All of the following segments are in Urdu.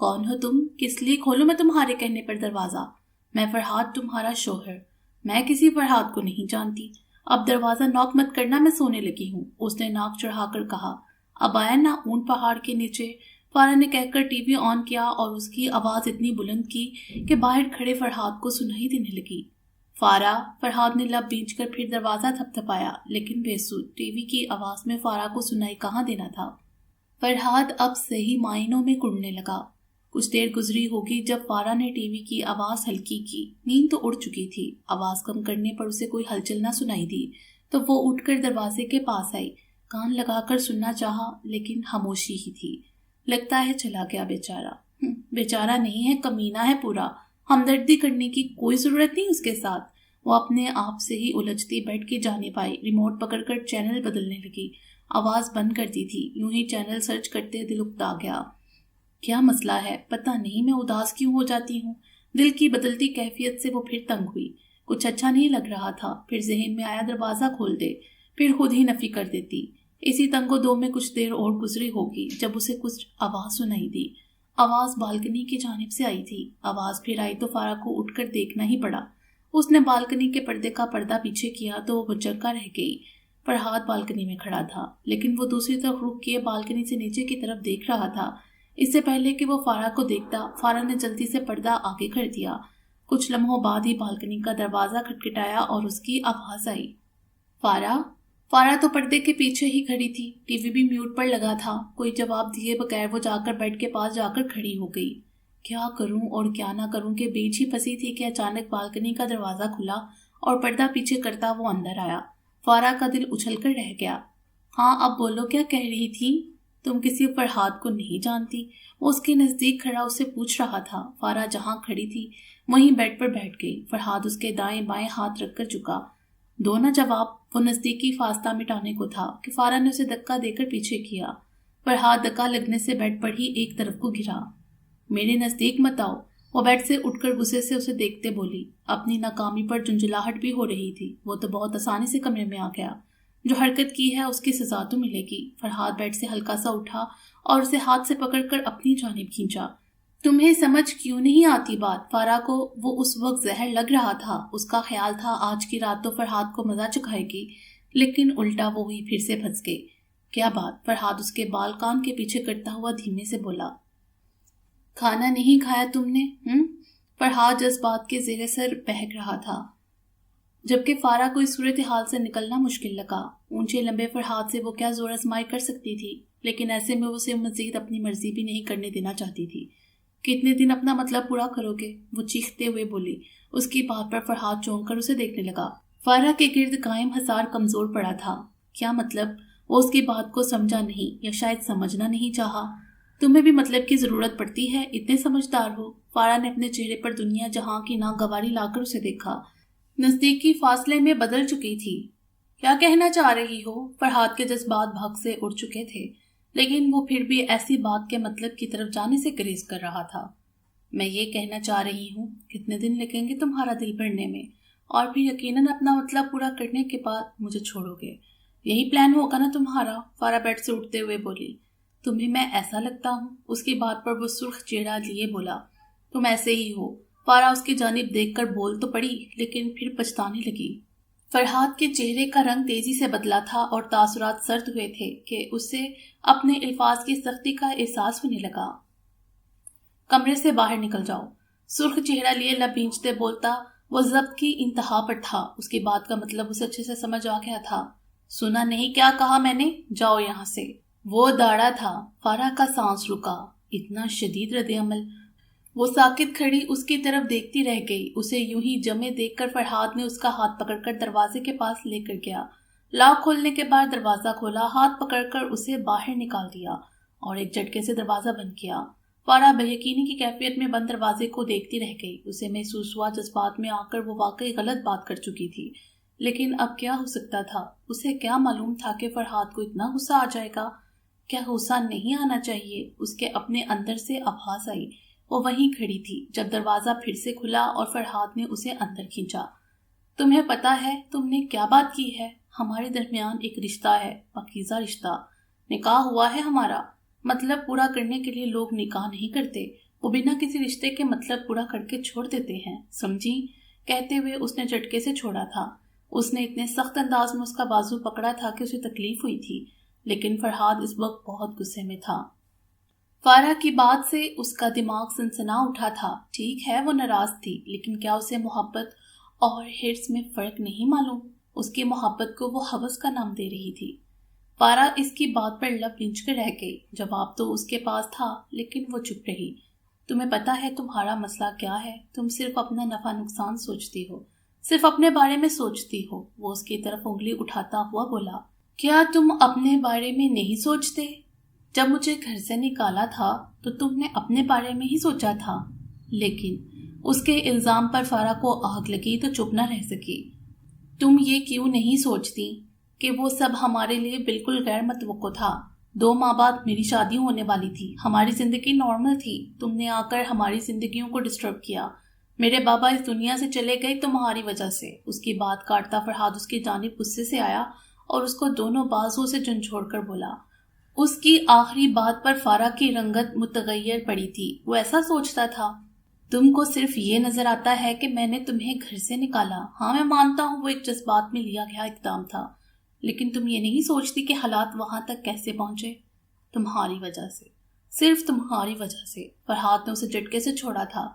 کون ہو تم؟ کس لیے کھولوں میں تمہارے کہنے پر دروازہ؟ میں فرحاد تمہارا شوہر۔ میں کسی فرحاد کو نہیں جانتی۔ اب دروازہ نوک مت کرنا، میں سونے لگی ہوں، اس نے ناک چڑھا کر کہا۔ اب آیا نا اون پہاڑ کے نیچے، فارا نے کہہ کر ٹی وی آن کیا اور اس کی آواز اتنی بلند کی کہ باہر کھڑے فرحاد کو سنائی دینے لگی۔ فارا، فرحاد نے لب بھینچ کر پھر دروازہ تھپ تھپایا، لیکن بے سود، ٹی وی کی آواز میں فارا کو سنائی کہاں دینا تھا۔ فرحاد اب صحیح معنوں میں کڑنے لگا۔ کچھ دیر گزری ہوگی جب فارا نے ٹی وی کی آواز ہلکی کی۔ نیند تو اڑ چکی تھی، آواز کم کرنے پر اسے کوئی ہلچل نہ سنائی دی تو وہ اٹھ کر دروازے کے پاس آئی۔ کان لگا کر سننا چاہا لیکن خاموشی ہی تھی۔ لگتا ہے چلا گیا بیچارہ۔ بیچارہ نہیں ہے، کمینہ ہے پورا۔ ہمدردی کرنے کی کوئی ضرورت نہیں اس کے ساتھ۔ وہ اپنے آپ سے ہی الجھتی بیڈ کی جانب آئی، ریموٹ پکڑ کر چینل بدلنے لگی۔ آواز بند کر دی تھی، یوں ہی چینل سرچ کرتے دل اکتا گیا۔ کیا مسئلہ ہے پتہ نہیں، میں اداس کیوں ہو جاتی ہوں؟ دل کی بدلتی کیفیت سے وہ پھر تنگ ہوئی۔ کچھ اچھا نہیں لگ رہا تھا۔ پھر ذہن میں آیا دروازہ کھول دے، پھر خود ہی نفی کر دیتی۔ اسی تنگ و دو میں کچھ دیر اور گزری ہوگی جب اسے کچھ آواز سنائی دی۔ آواز بالکنی کی جانب سے آئی تھی۔ آواز پھر آئی تو فارا کو اٹھ کر دیکھنا ہی پڑا۔ اس نے بالکنی کے پردے کا پردہ پیچھے کیا تو وہ بچکا رہ گئی۔ فرحاد بالکنی میں کھڑا تھا، لیکن وہ دوسری طرف رخ کیے بالکنی سے نیچے کی طرف دیکھ رہا تھا۔ اس سے پہلے کہ وہ فارا کو دیکھتا، فارا نے جلدی سے پردہ آگے کر دیا۔ کچھ لمحوں بعد ہی بالکنی کا دروازہ کھٹکھٹایا اور اس کی آواز آئی، فارا؟ فارا تو پردے کے پیچھے ہی کھڑی تھی، ٹی وی بھی میوٹ پر لگا تھا۔ کوئی جواب دیے بغیر وہ جا کر بیڈ کے پاس جا کر کھڑی ہو گئی۔ کیا کروں اور کیا نہ کروں کے بیچ ہی پھنسی تھی کہ اچانک بالکنی کا دروازہ کھلا اور پردہ پیچھے کرتا وہ اندر آیا۔ فارا کا دل اچھل کر رہ گیا۔ ہاں اب بولو، کیا کہہ رہی تھی؟ تم کسی فرحاد کو نہیں جانتی؟ وہ اس کے نزدیک کھڑا اسے پوچھ رہا تھا۔ فارا جہاں کھڑی تھی وہیں بیڈ پر بیٹھ گئی۔ فرحاد اس کے دائیں بائیں ہاتھ رکھ کر جھکا۔ دو نہ جواب، وہ نزدیکی فاصلہ مٹانے کو تھا کہ فارا نے اسے دھکا دے کر پیچھے کیا۔ فرحاد دھکا لگنے سے بیڈ پر ہی ایک طرف کو گرا۔ میرے نزدیک مت آؤ، وہ بیڈ سے اٹھ کر غصے سے اسے دیکھتے بولی۔ اپنی ناکامی پر جنجلاہٹ بھی ہو رہی تھی۔ وہ تو بہت آسانی سے کمرے میں آ گیا۔ جو حرکت کی ہے اس کی سزا تو ملے گی۔ فرحاد بیڈ سے ہلکا سا اٹھا اور اسے ہاتھ سے پکڑ کر اپنی جانب کھینچا۔ تمہیں سمجھ کیوں نہیں آتی بات؟ فارا کو وہ اس وقت زہر لگ رہا تھا۔ اس کا خیال تھا آج کی رات تو فرحاد کو مزہ چکھائے گی، لیکن الٹا وہی پھر سے پھنس گئی۔ کیا بات؟ فرحاد اس کے بال کان کے پیچھے کرتا ہوا دھیمے سے بولا۔ کھانا نہیں کھایا تم نے؟ فرحاد جذبات کے زیر سر بہک رہا تھا، جبکہ فارا کو اس صورتحال سے نکلنا مشکل لگا۔ اونچے لمبے فرحاد سے وہ کیا زور آزمائی کر سکتی تھی، لیکن ایسے میں اسے مزید اپنی مرضی بھی نہیں کرنے دینا چاہتی تھی۔ کتنے دن اپنا مطلب پورا کرو گے؟ وہ چیختے ہوئے بولی۔ اس کی بات پر فرحاد چونک کر اسے دیکھنے لگا۔ فارا کے گرد قائم حصار کمزور پڑا تھا۔ کیا مطلب؟ وہ اس کی بات کو سمجھا نہیں، یا شاید سمجھنا نہیں چاہا۔ تمہیں بھی مطلب کی ضرورت پڑتی ہے، اتنے سمجھدار ہو؟ فارا نے اپنے چہرے پر دنیا جہاں کی ناگواری لا کر اسے دیکھا۔ نزدیکی فاصلے میں بدل چکی تھی۔ کیا کہنا چاہ رہی ہو؟ فرحاد کے جذبات بھگ سے اڑ چکے تھے، لیکن وہ پھر بھی ایسی بات کے مطلب کی طرف جانے سے گریز کر رہا تھا۔ میں یہ کہنا چاہ رہی ہوں، کتنے دن لگیں گے تمہارا دل بھرنے میں، اور پھر یقیناً اپنا مطلب پورا کرنے کے بعد مجھے چھوڑو گے؟ یہی پلان ہوگا نا تمہارا؟ فارا بیڈ سے اٹھتے ہوئے بولی۔ تمہیں میں ایسا لگتا ہوں؟ اس کی بات پر وہ سرخ چہرہ لیے بولا۔ تم ایسے ہی ہو۔ فارا اس کی جانب دیکھ کر بول تو پڑی، لیکن پھر پچھتانے لگی۔ فرحاد کے چہرے کا رنگ تیزی سے بدلا تھا اور تاثرات سرد ہوئے تھے کہ اسے اپنے الفاظ کی سختی کا احساس ہونے لگا۔ کمرے سے باہر نکل جاؤ، سرخ چہرہ لیے لب بھینچتے بولتا۔ وہ ضبط کی انتہا پر تھا۔ اس کی بات کا مطلب اسے اچھے سے سمجھ آ گیا تھا۔ سنا نہیں کیا کہا میں نے؟ جاؤ یہاں سے۔ وہ داڑا تھا۔ فارا کا سانس رکا۔ اتنا شدید رد عمل! وہ ساکت کھڑی اس کی طرف دیکھتی رہ گئی۔ اسے یوں ہی جمے دیکھ کر فرحاد نے اس کا ہاتھ پکڑ کر دروازے کے پاس لے کر گیا۔ لاک کھولنے کے بعد دروازہ کھولا، ہاتھ پکڑ کر اسے باہر نکال دیا اور ایک جھٹکے سے دروازہ بند کیا۔ فارا بے یقینی کی کیفیت میں بند دروازے کو دیکھتی رہ گئی۔ اسے محسوس ہوا جذبات میں آ کر وہ واقعی غلط بات کر چکی تھی، لیکن اب کیا ہو سکتا تھا؟ اسے کیا معلوم تھا کہ فرحاد کو اتنا غصہ آ جائے گا؟ کیا غصہ نہیں آنا چاہیے؟ اس کے اپنے اندر سے آواز آئی۔ وہ وہیں کھڑی تھی جب دروازہ پھر سے کھلا اور فرحاد نے اسے اندر کھینچا۔ تمہیں پتا ہے تم نے کیا بات کی ہے؟ ہمارے درمیان ایک رشتہ ہے، پاکیزہ رشتہ۔ نکاح ہوا ہے ہمارا۔ مطلب پورا کرنے کے لیے لوگ نکاح نہیں کرتے، وہ بنا کسی رشتے کے مطلب پورا کر کے چھوڑ دیتے ہیں، سمجھی؟ کہتے ہوئے اس نے جھٹکے سے چھوڑا تھا۔ اس نے اتنے سخت انداز میں اس کا بازو پکڑا تھا کہ اسے تکلیف ہوئی تھی، لیکن فرحاد اس وقت بہت غصے میں تھا۔ فارا کی بات سے اس کا دماغ سنسنا اٹھا تھا۔ ٹھیک ہے وہ ناراض تھی، لیکن کیا اسے محبت اور حرص میں فرق نہیں معلوم؟ اس کی محبت کو وہ ہوس کا نام دے رہی تھی۔ فارا اس کی بات پر لب لنچ کر رہ گئی۔ جواب تو اس کے پاس تھا، لیکن وہ چپ رہی۔ تمہیں پتا ہے تمہارا مسئلہ کیا ہے؟ تم صرف اپنا نفع نقصان سوچتی ہو، صرف اپنے بارے میں سوچتی ہو۔ وہ اس کی طرف انگلی اٹھاتا ہوا بولا، کیا تم اپنے بارے میں نہیں سوچتے؟ جب مجھے گھر سے نکالا تھا تو تم نے اپنے بارے میں ہی سوچا تھا۔ لیکن اس کے الزام پر فارا کو آگ لگی تو چپ نہ رہ سکی۔ تم یہ کیوں نہیں سوچتی کہ وہ سب ہمارے لیے بالکل غیر متوقع تھا؟ 2 ماہ بعد میری شادی ہونے والی تھی، ہماری زندگی نارمل تھی۔ تم نے آ کر ہماری زندگیوں کو ڈسٹرب کیا۔ میرے بابا اس دنیا سے چلے گئے تمہاری وجہ سے۔ اس کی بات کاٹتا فرحاد اس کی جانب غصے سے آیا اور اس کو دونوں بازوں سے جھنجھوڑ کر بولا۔ اس کی آخری بات پر فارا کی رنگت متغیر پڑی تھی۔ وہ ایسا سوچتا تھا، تم کو صرف یہ نظر آتا ہے کہ میں نے تمہیں گھر سے نکالا۔ ہاں میں مانتا ہوں وہ ایک جذبات میں لیا گیا اقدام تھا، لیکن تم یہ نہیں سوچتی کہ حالات وہاں تک کیسے پہنچے؟ تمہاری وجہ سے، صرف تمہاری وجہ سے۔ فرحاد نے اسے جھٹکے سے چھوڑا تھا۔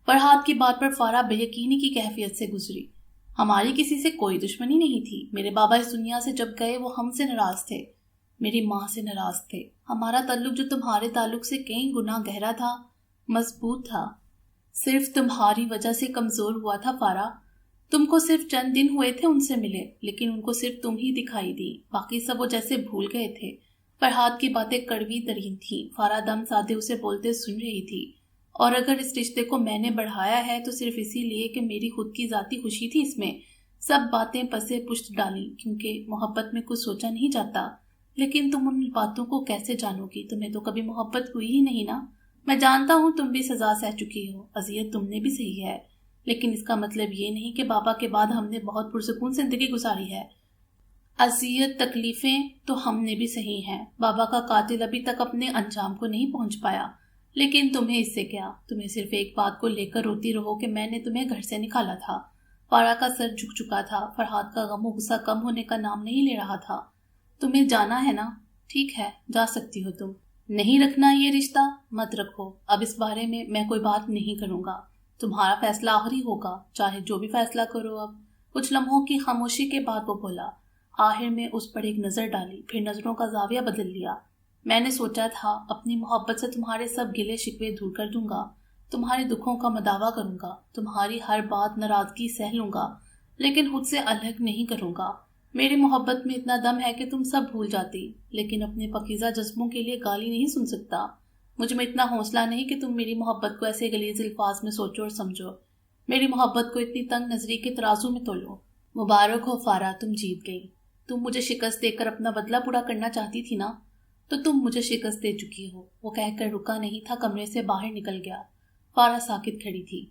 فرحاد کی بات پر فارا بے یقینی کی کیفیت سے گزری۔ ہماری کسی سے کوئی دشمنی نہیں تھی۔ میرے بابا اس دنیا سے جب گئے وہ ہم سے ناراض تھے، میری ماں سے ناراض تھے۔ ہمارا تعلق جو تمہارے تعلق سے کئی گنا گہرا تھا، مضبوط تھا، صرف تمہاری وجہ سے کمزور ہوا تھا۔ فارا، تم کو صرف چند دن ہوئے تھے ان سے ملے، لیکن ان کو صرف تم ہی دکھائی دی، باقی سب وہ جیسے بھول گئے تھے۔ فرحاد کی باتیں کڑوی ترین تھیں۔ فارا دم سادے اسے بولتے سن رہی تھی۔ اور اگر اس رشتے کو میں نے بڑھایا ہے تو صرف اسی لیے کہ میری خود کی ذاتی خوشی تھی اس میں۔ سب باتیں پسے پشت ڈالیں، کیونکہ محبت میں کچھ سوچا نہیں جاتا۔ لیکن تم ان باتوں کو کیسے جانو گی؟ تمہیں تو کبھی محبت ہوئی ہی نہیں نا۔ میں جانتا ہوں تم بھی سزا سہ چکی ہو، اذیت تم نے بھی سہی ہے، لیکن اس کا مطلب یہ نہیں کہ بابا کے بعد ہم نے بہت پرسکون زندگی گزاری ہے۔ اذیت تکلیفیں تو ہم نے بھی سہی ہیں۔ بابا کا قاتل ابھی تک اپنے انجام کو نہیں پہنچ پایا، لیکن تمہیں اس سے کیا؟ تمہیں صرف ایک بات کو لے کر روتی رہو کہ میں نے تمہیں گھر سے نکالا تھا۔ فارا کا سر جھک چکا تھا۔ فرحاد کا غم و غصہ کم ہونے کا نام نہیں لے رہا تھا۔ تمہیں جانا ہے نا؟ ٹھیک ہے، جا سکتی ہو تم۔ نہیں رکھنا یہ رشتہ؟ مت رکھو۔ اب اس بارے میں کوئی بات نہیں کروں گا۔ تمہارا فیصلہ آخری ہوگا، چاہے جو بھی فیصلہ کرو اب۔ کچھ لمحوں کی خاموشی کے بعد وہ بولا۔ آخر میں اس پر ایک نظر ڈالی، پھر نظروں کا زاویہ بدل لیا۔ میں نے سوچا تھا اپنی محبت سے تمہارے سب گلے شکوے دور کر دوں گا، تمہارے دکھوں کا مداوع کروں گا، تمہاری ہر بات ناراضگی سہ لوں گا، لیکن خود سے الگ نہیں کروں گا۔ میری محبت میں اتنا دم ہے کہ تم سب بھول جاتی، لیکن اپنے پاکیزہ جذبوں کے لیے گالی نہیں سن سکتا۔ مجھ میں اتنا حوصلہ نہیں کہ تم میری محبت کو ایسے غلیظ الفاظ میں سوچو اور سمجھو، میری محبت کو اتنی تنگ نظری کے ترازو میں تولو۔ مبارک ہو فارا، تم جیت گئی۔ تم مجھے شکست دے کر اپنا بدلہ پورا کرنا چاہتی تھی نا، تو تم مجھے شکست دے چکی ہو۔ وہ کہہ کر رکا نہیں تھا، کمرے سے باہر نکل گیا۔ فارا ساکت کھڑی تھی۔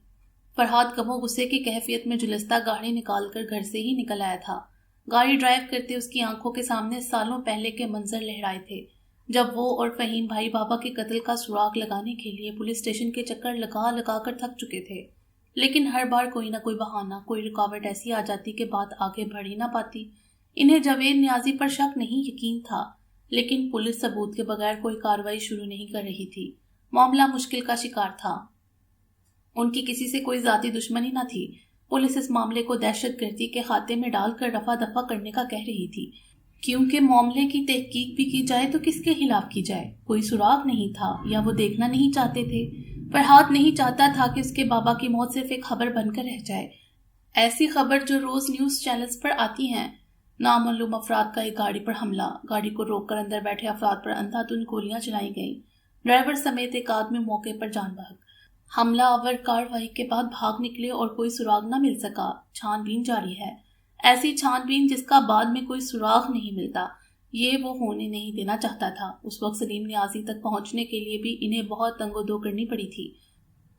فرحاد غم و غصے کی کیفیت میں جلستہ گاڑی نکال کر گھر سے ہی نکل آیا تھا۔ گاڑی ڈرائیو کرتے اس کی آنکھوں کے سامنے سالوں پہلے کے منظر لہرائے تھے، جب وہ اور فہیم بھائی بابا کے قتل کا سراغ لگانے کے لیے پولیس اسٹیشن کے چکر لگا لگا کر تھک چکے تھے، لیکن ہر بار کوئی نہ کوئی بہانہ، کوئی رکاوٹ ایسی آ جاتی کہ بات آگے بڑھ ہی نہ پاتی۔ انہیں جاوید نیازی پر شک نہیں، یقین تھا، لیکن پولیس ثبوت کے بغیر کوئی کارروائی شروع نہیں کر رہی تھی۔ معاملہ مشکل کا شکار تھا۔ ان کی کسی سے کوئی ذاتی دشمنی نہ تھی۔ پولیس اس معاملے کو دہشت گردی کے خاتے میں ڈال کر رفع دفع کرنے کا کہہ رہی تھی، کیونکہ معاملے کی تحقیق بھی کی جائے تو کس کے خلاف کی جائے؟ کوئی سراغ نہیں تھا، یا وہ دیکھنا نہیں چاہتے تھے۔ فرحاد نہیں چاہتا تھا کہ اس کے بابا کی موت صرف ایک خبر بن کر رہ جائے، ایسی خبر جو روز نیوز چینلز پر آتی ہیں۔ نامعلوم افراد کا ایک گاڑی پر حملہ، گاڑی کو روک کر اندر بیٹھے افراد پر اندھا دھند گولیاں چلائی گئیں، ڈرائیور سمیت ایک آدمی موقع پر جان بحق۔ حملہ آور کارروائی کے بعد بھاگ نکلے اور کوئی سراغ نہ مل سکا۔ چھان بین جاری ہے، ایسی چھان بین جس کا بعد میں کوئی سراغ نہیں ملتا، یہ وہ ہونے نہیں دینا چاہتا تھا۔ اس وقت سلیم نیازی تک پہنچنے کے لیے بھی انہیں بہت تنگ و دو کرنی پڑی تھی،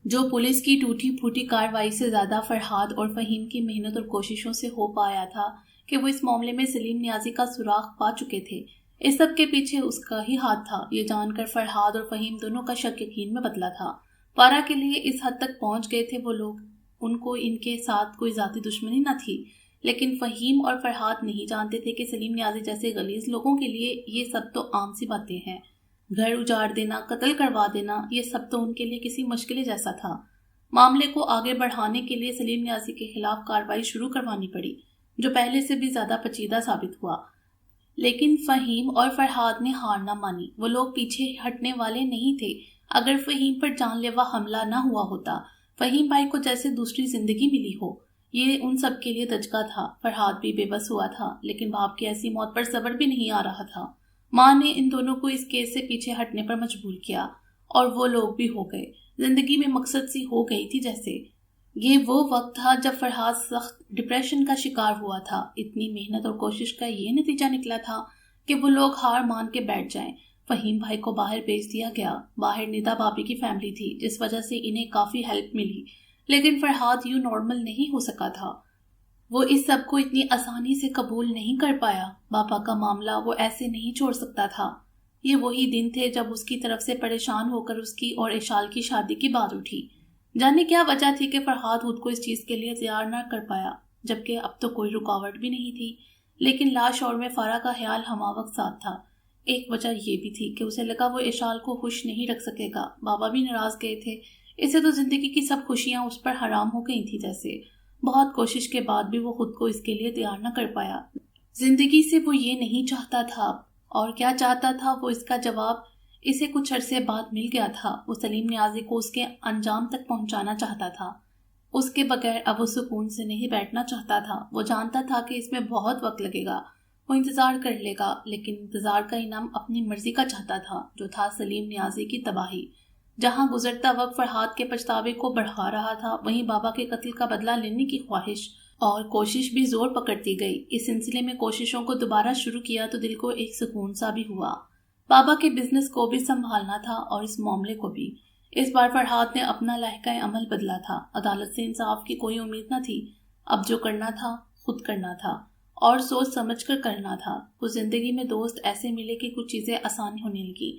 جو پولیس کی ٹوٹی پھوٹی کارروائی سے زیادہ فرحاد اور فہیم کی محنت اور کوششوں سے ہو پایا تھا کہ وہ اس معاملے میں سلیم نیازی کا سراغ پا چکے تھے۔ اس سب کے پیچھے اس کا ہی ہاتھ تھا، یہ جان کر فرحاد اور فہیم دونوں کا شک یقین میں بدلا تھا۔ فارا کے لیے اس حد تک پہنچ گئے تھے وہ لوگ. ان کو ان کے ساتھ کوئی ذاتی دشمنی نہ تھی، لیکن فہیم اور فرحاد نہیں جانتے تھے کہ سلیم نیازی جیسے غلیظ لوگوں کے لیے یہ سب تو عام سی باتیں ہیں. گھر اجاڑ دینا، قتل کروا دینا، یہ سب تو ان کے لیے کسی مشکل جیسا تھا. معاملے کو آگے بڑھانے کے لیے سلیم نیازی کے خلاف کارروائی شروع کروانی پڑی، جو پہلے سے بھی زیادہ پیچیدہ ثابت ہوا. لیکن فہیم اور فرحاد نے ہار نہ مانی. وہ لوگ پیچھے ہٹنے والے نہیں تھے. اگر فہیم پر جان لیوا حملہ نہ ہوا ہوتا، فہیم بھائی کو جیسے دوسری زندگی ملی ہو، یہ ان سب کے لیے دھچکا تھا. فرحاد بھی بے بس ہوا تھا، لیکن باپ کی ایسی موت پر صبر بھی نہیں آ رہا تھا. ماں نے ان دونوں کو اس کیس سے پیچھے ہٹنے پر مجبور کیا، اور وہ لوگ بھی ہو گئے. زندگی میں مقصد سی ہو گئی تھی جیسے. یہ وہ وقت تھا جب فرحاد سخت ڈپریشن کا شکار ہوا تھا. اتنی محنت اور کوشش کا یہ نتیجہ نکلا تھا کہ وہ لوگ ہار مان کے بیٹھ جائیں. فہیم بھائی کو باہر بھیج دیا گیا. باہر ندا بھابھی کی فیملی تھی، جس وجہ سے انہیں کافی ہیلپ ملی. لیکن فرحاد یوں نارمل نہیں ہو سکا تھا. وہ اس سب کو اتنی آسانی سے قبول نہیں کر پایا. بابا کا معاملہ وہ ایسے نہیں چھوڑ سکتا تھا. یہ وہی دن تھے جب اس کی طرف سے پریشان ہو کر اس کی اور اشال کی شادی کی بات اٹھی. جانے کیا وجہ تھی کہ فرحاد خود کو اس چیز کے لیے تیار نہ کر پایا، جبکہ اب تو کوئی رکاوٹ بھی نہیں تھی. لیکن لاش اور میں فارا کا خیال ہمہ وقت ساتھ تھا. ایک وجہ یہ بھی تھی کہ اسے لگا وہ اشال کو خوش نہیں رکھ سکے گا. بابا بھی ناراض گئے تھے. اسے تو زندگی کی سب خوشیاں اس پر حرام ہو گئی تھی جیسے. بہت کوشش کے بعد بھی وہ خود کو اس کے لیے تیار نہ کر پایا. زندگی سے وہ یہ نہیں چاہتا تھا، اور کیا چاہتا تھا وہ اس کا جواب اسے کچھ عرصے بعد مل گیا تھا. وہ سلیم نیازی کو اس کے انجام تک پہنچانا چاہتا تھا. اس کے بغیر اب وہ سکون سے نہیں بیٹھنا چاہتا تھا. وہ جانتا تھا کہ اس میں بہت وقت لگے گا. وہ انتظار کر لے گا، لیکن انتظار کا انعام اپنی مرضی کا چاہتا تھا، جو تھا سلیم نیازی کی تباہی. جہاں گزرتا وقت فرحاد کے پچھتاوے کو بڑھا رہا تھا، وہیں بابا کے قتل کا بدلہ لینے کی خواہش اور کوشش بھی زور پکڑتی گئی. اس سلسلے میں کوششوں کو دوبارہ شروع کیا تو دل کو ایک سکون سا بھی ہوا. بابا کے بزنس کو بھی سنبھالنا تھا اور اس معاملے کو بھی. اس بار فرحاد نے اپنا لہجہ عمل بدلا تھا. عدالت سے انصاف کی کوئی امید نہ تھی. اب جو کرنا تھا خود کرنا تھا، اور سوچ سمجھ کر کرنا تھا. کچھ زندگی میں دوست ایسے ملے کہ کچھ چیزیں آسان ہونے لگی،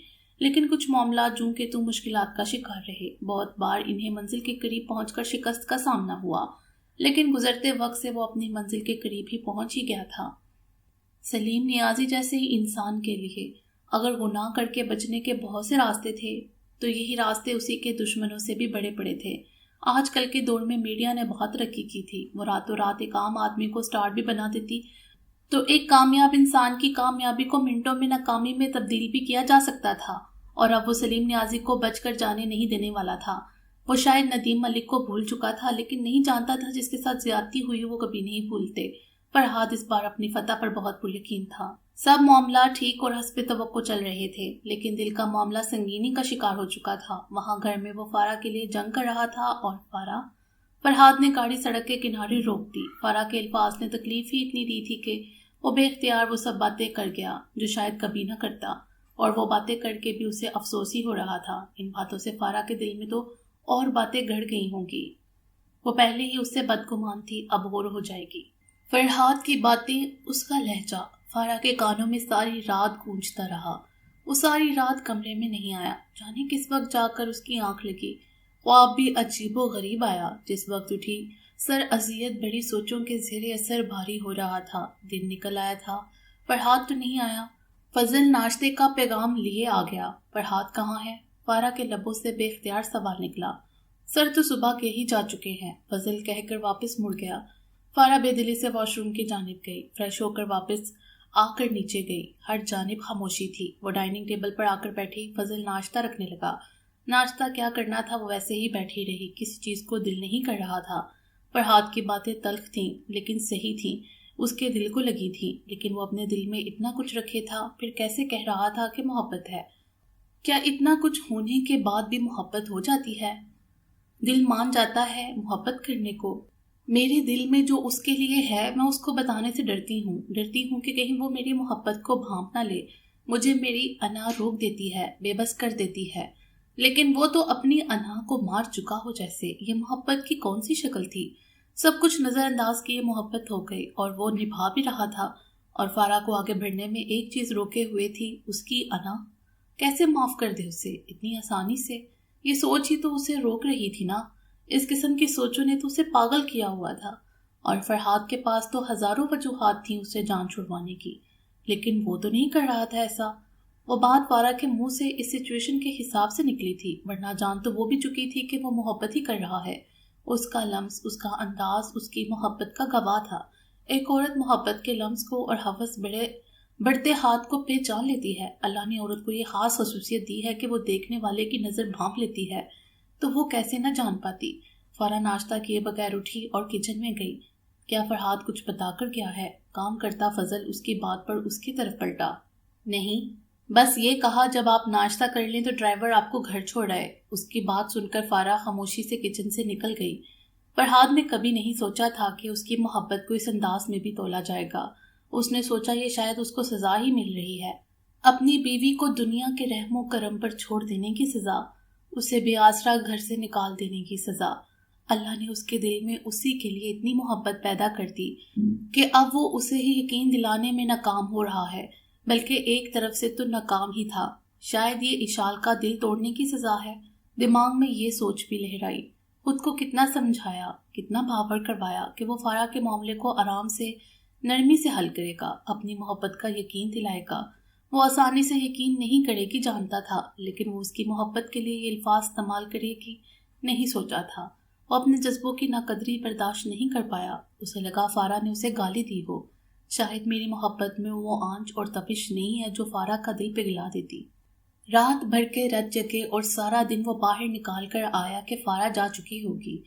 لیکن کچھ معاملات جوں کہ تم مشکلات کا شکار رہے. بہت بار انہیں منزل کے قریب پہنچ کر شکست کا سامنا ہوا، لیکن گزرتے وقت سے وہ اپنی منزل کے قریب ہی پہنچ ہی گیا تھا. سلیم نیازی جیسے ہی انسان کے لیے اگر گناہ کر کے بچنے کے بہت سے راستے تھے، تو یہی راستے اسی کے دشمنوں سے بھی بڑے پڑے تھے. آج کل کے دور میں میڈیا نے بہت ترقی کی تھی. وہ راتوں رات ایک عام آدمی کو سٹار بھی بنا دیتی، تو ایک کامیاب انسان کی کامیابی کو منٹوں میں ناکامی میں تبدیل بھی کیا جا سکتا تھا. اور اب وہ سلیم نیازی کو بچ کر جانے نہیں دینے والا تھا. وہ شاید ندیم ملک کو بھول چکا تھا، لیکن نہیں جانتا تھا جس کے ساتھ زیادتی ہوئی وہ کبھی نہیں بھولتے. فرحاد اس بار اپنی فتح پر بہت پر یقین تھا. سب معاملات ٹھیک اور حسب توقع چل رہے تھے، لیکن دل کا معاملہ سنگینی کا شکار ہو چکا تھا. وہاں گھر میں وہ فارا کے لیے جنگ کر رہا تھا، اور فرحاد نے گاڑی سڑک کے کنارے روک دی. فارا کے الفاظ نے تکلیف ہی اتنی دی تھی کہ وہ بے اختیار وہ سب باتیں کر گیا جو شاید کبھی نہ کرتا، اور وہ باتیں کر کے بھی اسے افسوس ہی ہو رہا تھا. ان باتوں سے فارا کے دل میں تو اور باتیں گڑ گئی ہوں گی. وہ پہلے ہی اس سے بدگمان تھی، اب اور ہو جائے گی. فرحاد کی باتیں، اس کا لہجہ فارا کے کانوں میں ساری رات گونجتا رہا. وہ ساری رات کمرے میں نہیں آیا. جانے کس وقت جا کر اس کی آنکھ لگی. خواب بھی عجیب و غریب آیا. جس وقت اٹھی سر اذیت بڑی سوچوں کے زیر اثر بھاری ہو رہا تھا. دن نکل آیا تھا، فرحاد تو نہیں آیا. فضل ناشتے کا پیغام لیے آ گیا. فرحاد کہاں ہے؟ فارا کے لبوں سے بے اختیار سوال نکلا. سر تو صبح کے ہی جا چکے ہیں، فضل کہہ کر واپس مڑ گیا. فارا بے دلی سے واش روم کی جانب گئی. فریش ہو کر واپس آ کر نیچے گئی. ہر جانب خاموشی تھی. وہ ڈائننگ ٹیبل پر آ کر بیٹھی. فضل ناشتہ رکھنے لگا. ناشتہ کیا کرنا تھا، وہ ویسے ہی بیٹھی رہی. کسی چیز کو دل نہیں کر رہا تھا. فرحاد کی باتیں تلخ تھیں لیکن صحیح تھیں، اس کے دل کو لگی تھی. لیکن وہ اپنے دل میں اتنا کچھ رکھے تھا، پھر کیسے کہہ رہا تھا کہ محبت ہے؟ کیا اتنا کچھ ہونے کے بعد بھی محبت ہو جاتی ہے؟ دل مان جاتا ہے محبت کرنے کو. میرے دل میں جو اس کے لیے ہے، میں اس کو بتانے سے ڈرتی ہوں کہ کہیں وہ میری محبت کو بھانپ نہ لے. مجھے میری انا روک دیتی ہے، بے بس کر دیتی ہے. لیکن وہ تو اپنی انا کو مار چکا ہو جیسے. یہ محبت کی کون سی شکل تھی؟ سب کچھ نظر انداز کیے محبت ہو گئی، اور وہ نبھا بھی رہا تھا. اور فارا کو آگے بڑھنے میں ایک چیز روکے ہوئے تھی، اس کی انا. کیسے معاف کر دے اسے اتنی آسانی سے؟ یہ سوچ ہی تو اسے روک رہی تھی نا۔ اس قسم کی سوچوں نے تو اسے پاگل کیا ہوا تھا، اور فرحاد کے پاس تو ہزاروں وجوہات تھیں اسے جان چھڑوانے کی، لیکن وہ تو نہیں کر رہا تھا ایسا۔ وہ بات فارا کے منہ سے اس سچویشن کے حساب سے نکلی تھی، ورنہ جان تو وہ بھی چکی تھی کہ وہ محبت ہی کر رہا ہے۔ اس کا لمس، اس کا انداز اس کی محبت کا گواہ تھا۔ ایک عورت محبت کے لمس کو اور ہوس بڑھتے ہاتھ کو پہچان لیتی ہے۔ اللہ نے عورت کو یہ خاص خصوصیت دی ہے کہ وہ دیکھنے والے کی نظر بھانپ لیتی ہے، تو وہ کیسے نہ جان پاتی۔ فارا ناشتہ کیے بغیر اٹھی اور کچن میں گئی۔ کیا فرحاد کچھ بتا کر گیا ہے؟ کام کرتا فضل اس کی بات پر اس کی طرف پلٹا۔ نہیں، بس یہ کہا جب آپ ناشتہ کر لیں تو ڈرائیور آپ کو گھر چھوڑ آئے۔ اس کی بات سن کر فارا خاموشی سے کچن سے نکل گئی۔ فرحاد نے کبھی نہیں سوچا تھا کہ اس کی محبت کو اس انداز میں بھی تولا جائے گا۔ اس نے سوچا یہ شاید اس کو سزا ہی مل رہی ہے، اپنی بیوی کو دنیا کے رحم و کرم پر چھوڑ دینے کی سزا، اسے بے آسرا گھر سے نکال دینے کی سزا۔ اللہ نے اس کے دل میں اسی کے لیے اتنی محبت پیدا کر دی کہ اب وہ اسے ہی یقین دلانے میں ناکام ہو رہا ہے، بلکہ ایک طرف سے تو ناکام ہی تھا۔ شاید یہ اشال کا دل توڑنے کی سزا ہے۔ دماغ میں یہ سوچ بھی لہرائی۔ خود کو کتنا سمجھایا، کتنا بھاور کروایا کہ وہ فارا کے معاملے کو آرام سے، نرمی سے حل کرے گا، اپنی محبت کا یقین دلائے گا۔ وہ آسانی سے یقین نہیں کرے گی جانتا تھا، لیکن وہ اس کی محبت کے لیے یہ الفاظ استعمال کرے گی نہیں سوچا تھا۔ وہ اپنے جذبوں کی ناقدری برداشت نہیں کر پایا۔ اسے لگا فارا نے اسے گالی دی ہو۔ شاید میری محبت میں وہ آنچ اور تپش نہیں ہے جو فارا کا دل پگھلا دیتی۔ رات بھر کے رت جگے اور سارا دن وہ باہر نکال کر آیا کہ فارا جا چکی ہوگی۔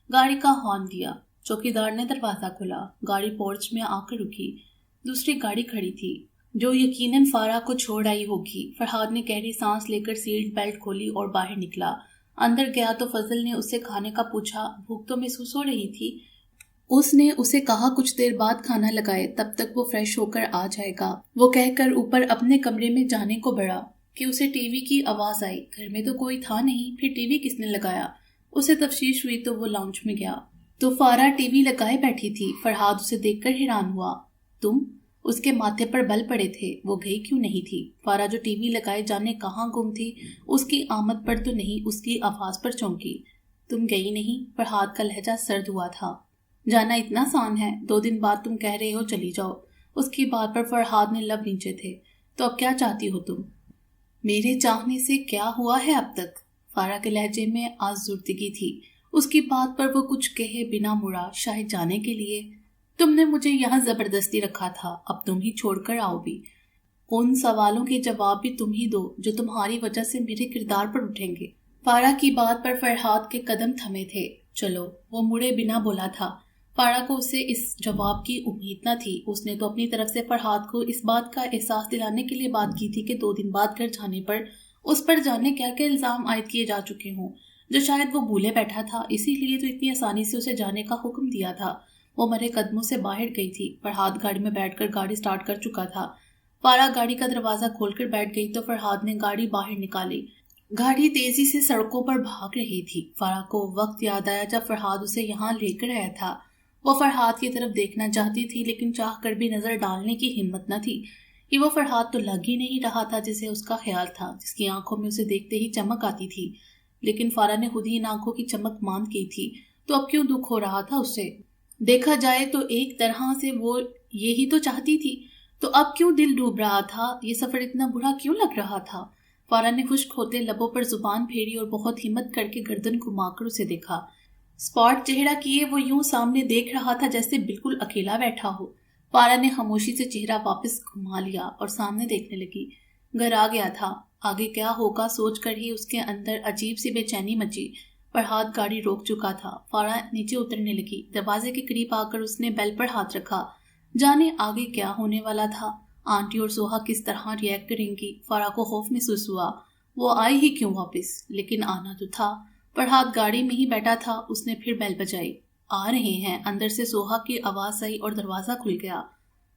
گاڑی کا ہارن دیا، چوکیدار نے دروازہ کھولا، گاڑی پورچ میں آ کر رکی۔ دوسری گاڑی کھڑی تھی جو یقیناً فارا کو چھوڑ آئی ہوگی۔ فرحاد نے گہری سانس لے کر سیٹ بیلٹ کھولی اور باہر نکلا۔ اندر گیا تو فضل نے اس سے کھانے کا پوچھا۔ بھوک تو محسوس ہو رہی تھی۔ اس نے اسے کہا کچھ دیر بعد کھانا لگائے، تب تک وہ فریش ہو کر آ جائے گا۔ وہ کہہ کر اوپر اپنے کمرے میں جانے کو بڑھا کہ اسے ٹی وی کی آواز آئی۔ گھر میں تو کوئی تھا نہیں، پھر ٹی وی کس نے لگایا؟ اسے تفتیش ہوئی تو وہ لاؤنج میں گیا تو فارا ٹی وی لگائے بیٹھی تھی۔ فرحاد اسے دیکھ کر حیران ہوا۔ تم؟ اس کے ماتھے پر بل پڑے تھے۔ وہ گئی کیوں نہیں تھی؟ فارا جو ٹی وی لگائے جانے کہاں گم تھی، اس کی آمد پر تو نہیں، اس کی آواز پر چونکی۔ تم گئی نہیں؟ فرحاد کا لہجہ سرد ہوا تھا۔ جانا اتنا آسان ہے؟ 2 دن بعد تم کہہ رہے ہو چلی جاؤ۔ اس کی بات پر فرحاد نے لب نیچے تھے۔ تو اب کیا چاہتی ہو تم؟ میرے چاہنے سے کیا ہوا ہے اب تک؟ فارا کے لہجے میں آزردگی تھی۔ اس کی بات پر وہ کچھ کہے بنا مڑا، شاید جانے کے لیے۔ تم نے مجھے یہاں زبردستی رکھا تھا، اب تم ہی چھوڑ کر آؤ بھی۔ ان سوالوں کے جواب بھی تم ہی دو جو تمہاری وجہ سے میرے کردار پر اٹھیں گے۔ فارا کی بات پر فرحاد کے قدم تھمے تھے۔ چلو، وہ مڑے بنا بولا تھا۔ فارا کو اسے اس جواب کی امید نہ تھی۔ اس نے تو اپنی طرف سے فرحاد کو اس بات کا احساس دلانے کے لیے بات کی تھی کہ 2 دن بعد گھر جانے پر اس پر جانے کیا کیا الزام عائد کیے جا چکے ہوں، جو شاید وہ بھولے بیٹھا تھا، اسی لیے تو اتنی آسانی سے اسے جانے کا حکم دیا تھا۔ وہ مرے قدموں سے باہر گئی تھی۔ فرحاد گاڑی میں بیٹھ کر گاڑی سٹارٹ کر چکا تھا۔ فارا گاڑی کا دروازہ کھول کر بیٹھ گئی تو فرحاد نے گاڑی باہر نکالی۔ گاڑی تیزی سے سڑکوں پر بھاگ رہی تھی۔ فارا کو وقت یاد آیا جب فرحاد اسے یہاں لے کر آیا تھا۔ وہ فرحاد کی طرف دیکھنا چاہتی تھی، لیکن چاہ کر بھی نظر ڈالنے کی ہمت نہ تھی کہ وہ فرحاد تو لگ ہی نہیں رہا تھا جسے اس کا خیال تھا، جس کی آنکھوں میں اسے دیکھتے ہی چمک آتی تھی۔ لیکن فارا نے خود ہی ان آنکھوں کی چمک ماند کی تھی، تو اب کیوں دکھ ہو رہا تھا اسے؟ دیکھا جائے تو ایک طرح سے وہ یہی تو چاہتی تھی، تو اب کیوں دل ڈوب رہا تھا؟ یہ سفر اتنا برا کیوں لگ رہا تھا؟ فارا نے خشک ہوتے لبوں پر زبان پھیری اور بہت ہمت کر کے گردن گھما کر اسے دیکھا۔ سپاٹ چہرہ کیے وہ یوں سامنے دیکھ رہا تھا جیسے بالکل اکیلا بیٹھا ہو۔ فارا نے خاموشی سے چہرہ واپس گھما لیا اور سامنے دیکھنے لگی۔ گھر آ گیا تھا۔ آگے کیا ہوگا سوچ کر ہی اس کے اندر عجیب سی بے چینی مچی۔ فرحاد گاڑی روک چکا تھا۔ فارا نیچے اترنے لگی۔ دروازے کے قریب آ کر اس نے بیل پر ہاتھ رکھا۔ جانے آگے کیا ہونے والا تھا، آنٹی اور سوہا کس طرح ریئیکٹ کریں گی۔ فارا کو خوف محسوس ہوا، وہ آئی ہی کیوں واپس؟ لیکن آنا تو تھا۔ فرحاد گاڑی میں ہی بیٹھا تھا۔ اس نے پھر بیل بجائی۔ آ رہے ہیں، اندر سے سوہا کی آواز آئی اور دروازہ کھل گیا۔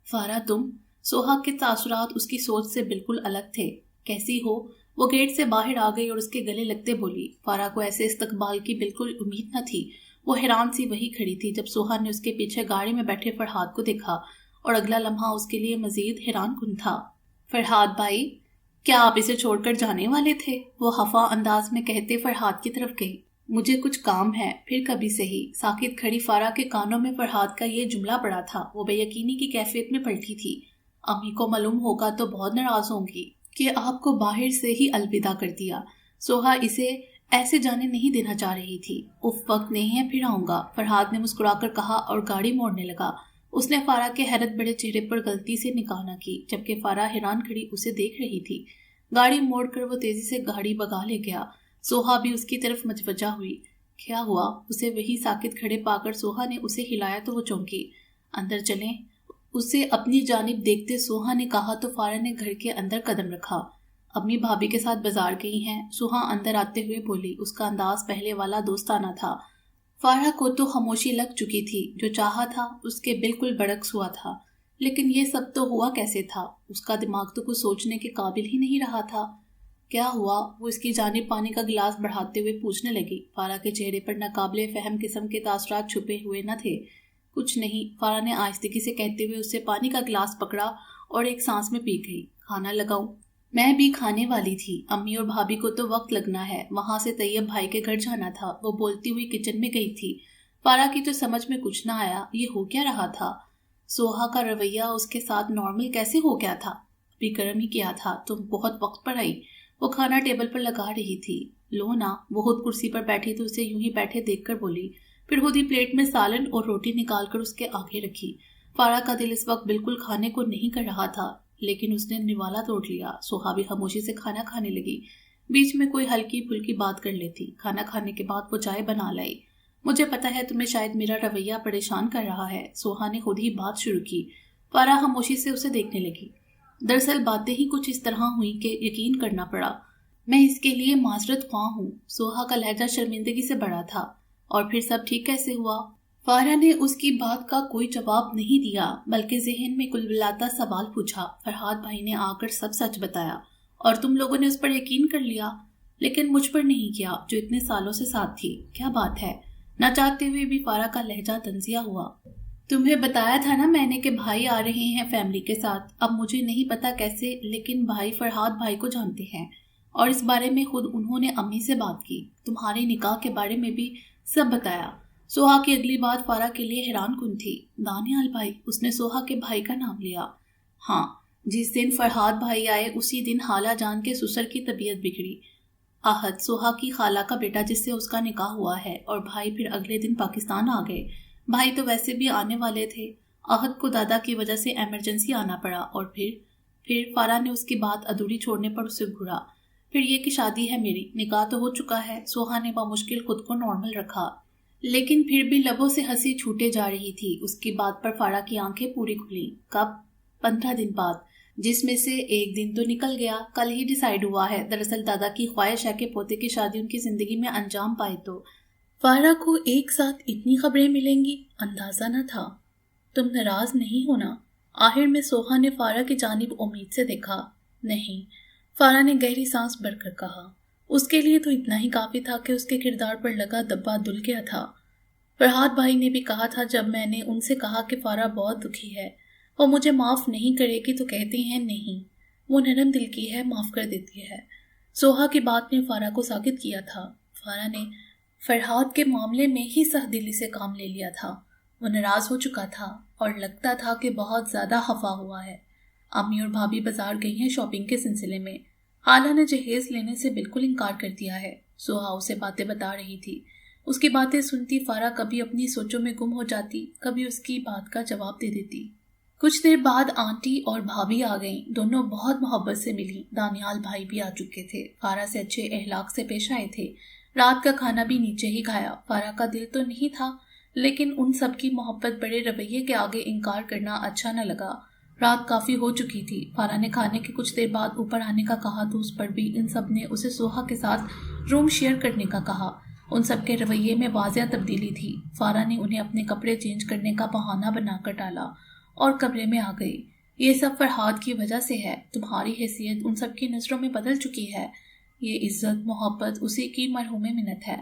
فارا تم؟ سوہا کے تاثرات اس کی سوچ سے بالکل الگ تھے۔ کیسی ہو؟ وہ گیٹ سے باہر آ گئی اور اس کے گلے لگتے بولی۔ فارا کو ایسے استقبال کی بالکل امید نہ تھی۔ وہ حیران سی وہی کھڑی تھی جب سوہا نے اس کے پیچھے گاڑی میں بیٹھے فرحاد کو دیکھا، اور اگلا لمحہ اس کے لیے مزید حیران کن تھا۔ فرحاد بھائی، کیا آپ اسے چھوڑ کر جانے والے تھے؟ وہ خفا انداز میں کہتے فرحاد کی طرف گئی۔ مجھے کچھ کام ہے، پھر کبھی صحیح۔ ساکت کھڑی فارا کے کانوں میں فرحاد کا یہ جملہ پڑا تھا۔ وہ بے یقینی کی کیفیت میں پلٹی تھی۔ امی کو معلوم ہوگا تو بہت ناراض ہوں گی کہ آپ کو باہر سے ہی الوداع کر دیا۔ سوہا اسے ایسے جانے نہیں دینا چاہ رہی تھی۔ وقت نہیں ہے، پھر آؤں گا، فرحاد نے مسکرا کر کہا اور گاڑی موڑنے لگا۔ اس نے فارا کے حیرت بڑے چہرے پر غلطی سے نگاہ نہ کی، جبکہ فارا حیران کھڑی اسے دیکھ رہی تھی۔ گاڑی موڑ کر وہ تیزی سے گاڑی بگا لے گیا۔ سوہا بھی اس کی طرف متوجہ ہوئی۔ کیا ہوا؟ اسے وہی ساکت کھڑے پا کر سوہا نے اسے ہلایا تو وہ چونکی۔ اندر چلیں؟ اسے اپنی جانب دیکھتے سوہا نے کہا تو فارا نے گھر کے اندر قدم رکھا۔ امی بھابھی کے ساتھ بازار گئی ہیں، سوہا اندر آتے ہوئے بولی۔ اس کا انداز پہلے والا دوستانہ تھا۔ فارا کو تو خاموشی لگ چکی تھی۔ جو چاہا تھا اس کے بالکل برعکس ہوا تھا۔ لیکن یہ سب تو ہوا کیسے تھا؟ اس کا دماغ تو کچھ سوچنے کے قابل ہی نہیں رہا تھا۔ کیا ہوا؟ وہ اس کی جانب پانی کا گلاس بڑھاتے ہوئے پوچھنے لگی۔ فارا کے چہرے پر ناقابل فہم قسم کے تاثرات چھپے ہوئے نہ تھے۔ کچھ نہیں، فارا نے آہستگی سے کہتے ہوئے اسے پانی کا گلاس پکڑا اور ایک سانس میں پی گئی۔ کھانا لگاؤں؟ میں بھی کھانے والی تھی، امی اور بھابھی کو تو وقت لگنا ہے، وہاں سے طیب بھائی کے گھر جانا تھا۔ وہ بولتی ہوئی کچن میں گئی تھی۔ فارا کی تو سمجھ میں کچھ نہ آیا، یہ ہو کیا رہا تھا؟ سوہا کا رویہ اس کے ساتھ نارمل کیسے ہو گیا تھا؟ بھی گرم ہی کیا تھا، تم بہت وقت پر آئی۔ وہ کھانا ٹیبل پر لگا رہی تھی۔ لو نا، وہ خود کرسی پر بیٹھی تو اسے یوں ہی بیٹھے دیکھ کر بولی، پھر خود ہی پلیٹ میں سالن اور روٹی نکال کر اس کے آگے رکھی۔ فارا کا دل اس وقت بالکل کھانے کو نہیں کر رہا تھا، لیکن اس نے نوالا توڑ لیا۔ سوہا بھی خاموشی سے کھانا کھانے لگی، بیچ میں کوئی ہلکی پھلکی بات کر لیتی۔ کھانا کھانے کے بعد وہ چائے بنا لائی۔ مجھے پتا ہے تمہیں شاید میرا رویہ پریشان کر رہا ہے، سوہا نے خود ہی بات شروع کی۔ فارا خاموشی سے اسے دیکھنے لگی۔ دراصل باتیں ہی کچھ اس طرح ہوئی کہ یقین کرنا پڑا۔ میں اس کے لیے معذرت خواہ ہوں۔ سوہا کا لہجہ شرمندگی سے بڑا تھا۔ اور پھر سب ٹھیک کیسے ہوا؟ فارا نے اس کی بات کا کوئی جواب نہیں دیا، بلکہ ذہن میں کلبلاتا سوال پوچھا۔ فرحاد بھائی نے آ کر سب سچ بتایا اور تم لوگوں نے اس پر یقین کر لیا، لیکن مجھ پر نہیں کیا جو اتنے سالوں سے ساتھ تھی۔ کیا بات ہے؟ نہ چاہتے ہوئے بھی فارا کا لہجہ تنزیہ ہوا۔ تمہیں بتایا تھا نا میں نے کہ بھائی آ رہے ہیں فیملی کے ساتھ۔ اب مجھے نہیں پتا کیسے، لیکن بھائی فرحاد بھائی کو جانتے ہیں اور اس بارے میں خود انہوں نے امی سے بات کی، تمہارے نکاح کے بارے میں بھی سب بتایا۔ سوہا کی اگلی بات فارا کے لیے حیران کن تھی۔ دانیال بھائی؟ اس نے سوہا کے بھائی کا نام لیا۔ ہاں، جس دن فرحاد بھائی آئے اسی دن خالہ جان کے سسر کی طبیعت بگڑی۔ آہد سوہا کی خالہ کا بیٹا جس سے اس کا نکاح ہوا ہے، اور بھائی پھر اگلے دن پاکستان آ گئے۔ بھائی تو ویسے بھی آنے والے تھے، آہد کو دادا کی وجہ سے ایمرجنسی آنا پڑا، اور پھر فارا نے اس کی بات ادھوری چھوڑنے پر اسے گھورا۔ پھر یہ کہ شادی ہے میری، نکاح تو ہو چکا ہے۔ سوہا نے بامشکل خود کو نارمل رکھا، لیکن پھر بھی لبوں سے ہنسی چھوٹے جا رہی تھی۔ اس کی بات پر فارا کی آنکھیں پوری کھلیں۔ کب؟ 15 دن بعد، جس میں سے ایک دن تو نکل گیا، کل ہی ڈیسائیڈ ہوا ہے۔ دراصل دادا کی خواہش ہے کہ پوتے کی شادی ان کی زندگی میں انجام پائے۔ تو فارا کو ایک ساتھ اتنی خبریں ملیں گی اندازہ نہ تھا۔ تم ناراض نہیں ہونا؟ آخر میں سوہا نے فارا کی جانب امید سے دیکھا۔ نہیں، فارا نے گہری سانس بھر کر کہا۔ اس کے لیے تو اتنا ہی کافی تھا کہ اس کے کردار پر لگا دبا دھل گیا تھا۔ فرحاد بھائی نے بھی کہا تھا جب میں نے ان سے کہا کہ فارا بہت دکھی ہے، وہ مجھے معاف نہیں کرے گی تو کہتے ہیں نہیں، وہ نرم دل کی ہے، معاف کر دیتی ہے۔ سوہا کی بات نے فارا کو ساکت کیا تھا۔ فارا نے فرحاد کے معاملے میں ہی سخت دلی سے کام لے لیا تھا۔ وہ ناراض ہو چکا تھا اور لگتا تھا کہ بہت زیادہ خفا ہوا ہے۔ امی اور بھابھی بازار گئی ہیں شاپنگ کے سلسلے میں۔ خالہ نے جہیز لینے سے بالکل انکار کر دیا ہے۔ سوہا اسے باتیں بتا رہی تھی۔ اس کی باتیں سنتی فارا کبھی اپنی سوچوں میں گم ہو جاتی، کبھی اس کی بات کا جواب دے دیتی۔ کچھ دیر بعد آنٹی اور بھابھی آ گئیں، دونوں بہت محبت سے ملی۔ دانیال بھائی بھی آ چکے تھے، فارا سے اچھے اخلاق سے پیش آئے تھے۔ رات کا کھانا بھی نیچے ہی کھایا۔ فارا کا دل تو نہیں تھا، لیکن ان سب کی محبت بڑے رویے کے آگے انکار کرنا اچھا نہ لگا۔ رات کافی ہو چکی تھی۔ فارا نے کھانے کے کچھ دیر بعد اوپر آنے کا کہا تو اس پر بھی ان سب نے اسے سوہا کے ساتھ روم شیئر کرنے کا کہا۔ ان سب کے رویے میں واضح تبدیلی تھی۔ فارا نے انہیں اپنے کپڑے چینج کرنے کا بہانہ بنا کر ڈالا اور کمرے میں آ گئی۔ یہ سب فرحاد کی وجہ سے ہے، تمہاری حیثیت ان سب کی نظروں میں بدل چکی ہے، یہ عزت محبت اسی کی مرحوم منت ہے۔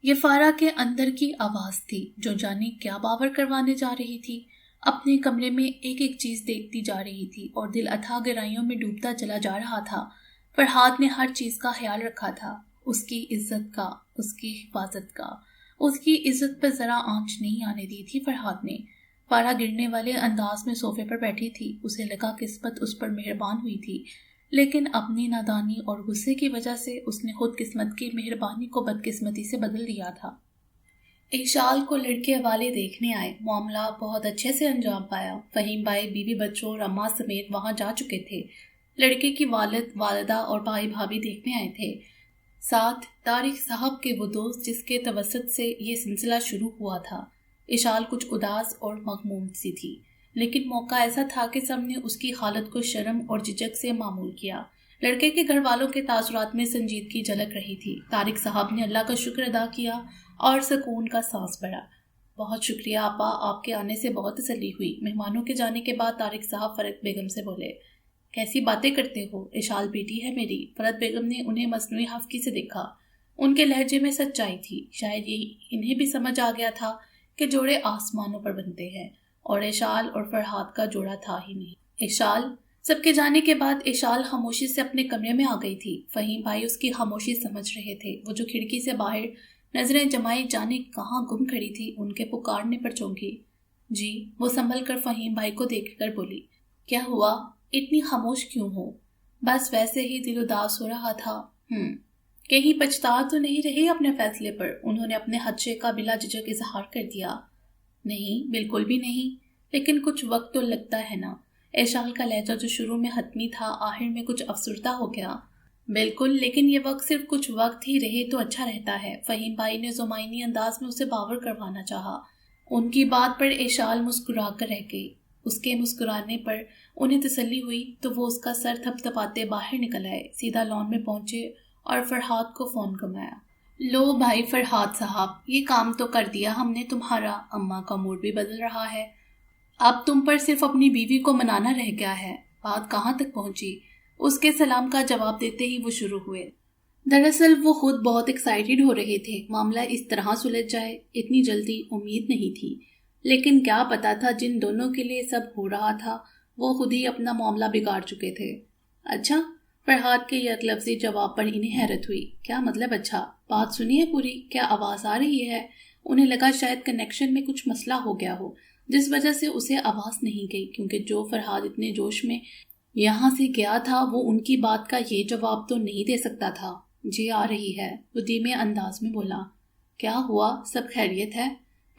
یہ فارا کے اندر کی آواز تھی جو جانی کیا باور کروانے جا رہی تھی۔ اپنے کمرے میں ایک ایک چیز دیکھتی جا رہی تھی اور دل اتھاہ گہرائیوں میں ڈوبتا چلا جا رہا تھا۔ فرحاد نے ہر چیز کا خیال رکھا تھا، اس کی عزت کا، اس کی حفاظت کا، اس کی عزت پر ذرا آنچ نہیں آنے دی تھی فرحاد نے۔ فارا گرنے والے انداز میں صوفے پر بیٹھی تھی، اسے لگا قسمت اس پر مہربان ہوئی تھی، لیکن اپنی نادانی اور غصے کی وجہ سے اس نے خود قسمت کی مہربانی کو بدقسمتی سے بدل دیا تھا۔ ایشال کو لڑکے والے دیکھنے آئے، معاملہ بہت اچھے سے انجام پایا۔ فہیم بھائی بیوی بچوں اور اماں سمیت وہاں جا چکے تھے۔ لڑکے کی والد، والدہ اور بھائی بھابھی دیکھنے آئے تھے، ساتھ طارق صاحب کے وہ دوست جس کے توسط سے یہ سلسلہ شروع ہوا تھا۔ ایشال کچھ اداس اور مغموم سی تھی، لیکن موقع ایسا تھا کہ سب نے اس کی حالت کو شرم اور جھجک سے معمول کیا۔ لڑکے کے گھر والوں کے تاثرات میں سنجیدگی جھلک رہی تھی۔ طارق صاحب نے اللہ کا شکر ادا کیا اور سکون کا سانس بھرا۔ بہت شکریہ آپا، آپ کے آنے سے بہت تسلی ہوئی۔ مہمانوں کے جانے کے بعد طارق صاحب فرت بیگم سے بولے، کیسی باتیں کرتے ہو، ایشال بیٹی ہے میری۔ فرت بیگم نے انہیں مصنوعی حفقی سے دیکھا، ان کے لہجے میں سچائی تھی، شاید یہ انہیں بھی سمجھ آ گیا تھا کہ جوڑے آسمانوں پر بنتے ہیں، اور ایشال اور فرحاد کا جوڑا تھا ہی نہیں۔ ایشال، سب کے جانے کے بعد ایشال خاموشی سے اپنے کمرے میں آ گئی تھی۔ فہیم بھائی اس کی خاموشی سمجھ رہے تھے، وہ جو کھڑکی سے باہر نظریں جمائے جانے کہاں گم کھڑی تھی، ان کے پکارنے پر چونکی۔ جی، وہ سنبھل کر فہیم بھائی کو دیکھ کر بولی، کیا ہوا، اتنی خاموش کیوں ہو؟ بس ویسے ہی دل اداس ہو رہا تھا۔ کہیں پچھتا تو نہیں رہی اپنے فیصلے پر؟ انہوں نے اپنے خدشے کا بلا جھجک اظہار کر دیا۔ نہیں، بالکل بھی نہیں، لیکن کچھ وقت تو لگتا ہے نا۔ ایشال کا لہجہ جو شروع میں حتمی تھا آخر میں کچھ افسردہ ہو گیا۔ بالکل، لیکن یہ وقت صرف کچھ وقت ہی رہے تو اچھا رہتا ہے۔ فہیم بھائی نے زمائنی انداز میں اسے باور کروانا چاہا۔ ان کی بات پر ایشال مسکرا کر رہ گئی۔ اس کے مسکرانے پر انہیں تسلی ہوئی تو وہ اس کا سر تھپ تھپاتے باہر نکل آئے، سیدھا لان میں پہنچے اور فرحاد کو فون گھمایا۔ لو بھائی فرحاد صاحب، یہ کام تو کر دیا ہم نے تمہارا، اماں کا موڈ بھی بدل رہا ہے، اب تم پر صرف اپنی بیوی کو منانا رہ گیا ہے۔ بات کہاں تک پہنچی؟ اس کے سلام کا جواب دیتے ہی وہ شروع ہوئے۔ دراصل وہ خود بہت ایکسائٹیڈ ہو رہے تھے، معاملہ اس طرح سلجھ جائے اتنی جلدی امید نہیں تھی، لیکن کیا پتا تھا جن دونوں کے لیے سب ہو رہا تھا وہ خود ہی اپنا معاملہ بگاڑ چکے تھے۔ اچھا؟ فرحاد کے یک لفظی جواب پر انہیں حیرت ہوئی۔ کیا مطلب اچھا؟ بات سنی ہے پوری؟ کیا آواز آ رہی ہے؟ انہیں لگا شاید کنیکشن میں کچھ مسئلہ ہو گیا ہو جس وجہ سے اسے آواز نہیں گئی، کیونکہ جو فرحاد اتنے جوش میں یہاں سے گیا تھا وہ ان کی بات کا یہ جواب تو نہیں دے سکتا تھا۔ جی آ رہی ہے، وہ دھیمے انداز میں بولا۔ کیا ہوا، سب خیریت ہے؟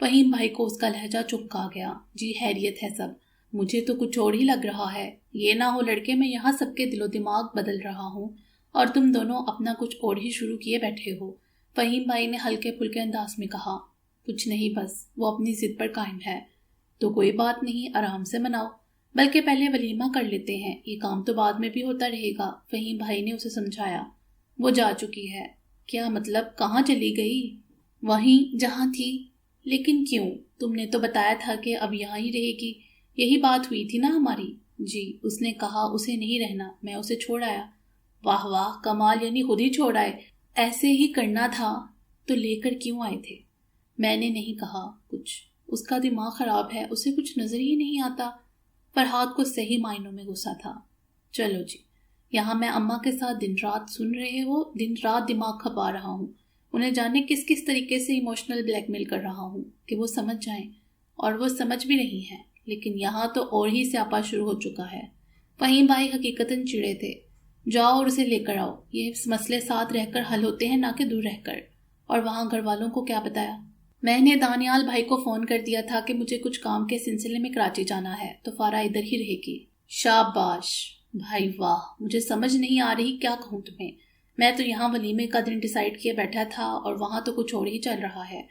فہیم بھائی کو اس کا لہجہ چپکا گیا۔ جی خیریت ہے سب، مجھے تو کچھ اور ہی لگ رہا ہے، یہ نہ ہو لڑکے میں یہاں سب کے دل و دماغ بدل رہا ہوں اور تم دونوں اپنا کچھ اور ہی شروع کیے بیٹھے ہو۔ فہیم بھائی نے ہلکے پھلکے انداز میں کہا۔ کچھ نہیں، بس وہ اپنی ضد پر قائم ہے۔ تو کوئی بات نہیں، آرام سے مناؤ، بلکہ پہلے ولیمہ کر لیتے ہیں، یہ کام تو بعد میں بھی ہوتا رہے گا، فہیم بھائی نے اسے سمجھایا۔ وہ جا چکی ہے۔ کیا مطلب، کہاں چلی گئی؟ وہیں جہاں تھی۔ لیکن کیوں؟ تم نے تو بتایا تھا کہ اب یہاں ہی رہے گی، یہی بات ہوئی تھی نا ہماری؟ جی، اس نے کہا اسے نہیں رہنا، میں اسے چھوڑ آیا۔ واہ واہ، کمال، یعنی خود ہی چھوڑ آئے؟ ایسے ہی کرنا تھا تو لے کر کیوں آئے تھے؟ میں نے نہیں کہا کچھ، اس کا دماغ خراب ہے، اسے کچھ نظر ہی نہیں آتا۔ فرحاد کو صحیح معنوں میں غصہ تھا۔ چلو جی، یہاں میں اماں کے ساتھ دن رات، سن رہے ہو، دن رات دماغ کھپا رہا ہوں، انہیں جانے کس کس طریقے سے ایموشنل بلیک میل کر رہا ہوں کہ وہ سمجھ جائیں، اور وہ سمجھ بھی رہی ہیں، لیکن یہاں تو اور ہی سیاپا شروع ہو چکا ہے۔ فہیم بھائی حقیقتاً چڑے تھے۔ جاؤ اور اسے لے کر آؤ، یہ مسئلے ساتھ رہ کر حل ہوتے ہیں نہ کہ دور رہ کر۔ اور وہاں گھر والوں کو کیا بتایا؟ میں نے دانیال بھائی کو فون کر دیا تھا کہ مجھے کچھ کام کے سلسلے میں کراچی جانا ہے، تو فارا ادھر ہی رہے گی۔ شاباش بھائی، واہ، مجھے سمجھ نہیں آ رہی کیا کہوں تمہیں، میں تو یہاں ولیمے کا دن ڈیسائیڈ کیے بیٹھا تھا اور وہاں تو کچھ اور ہی چل رہا ہے۔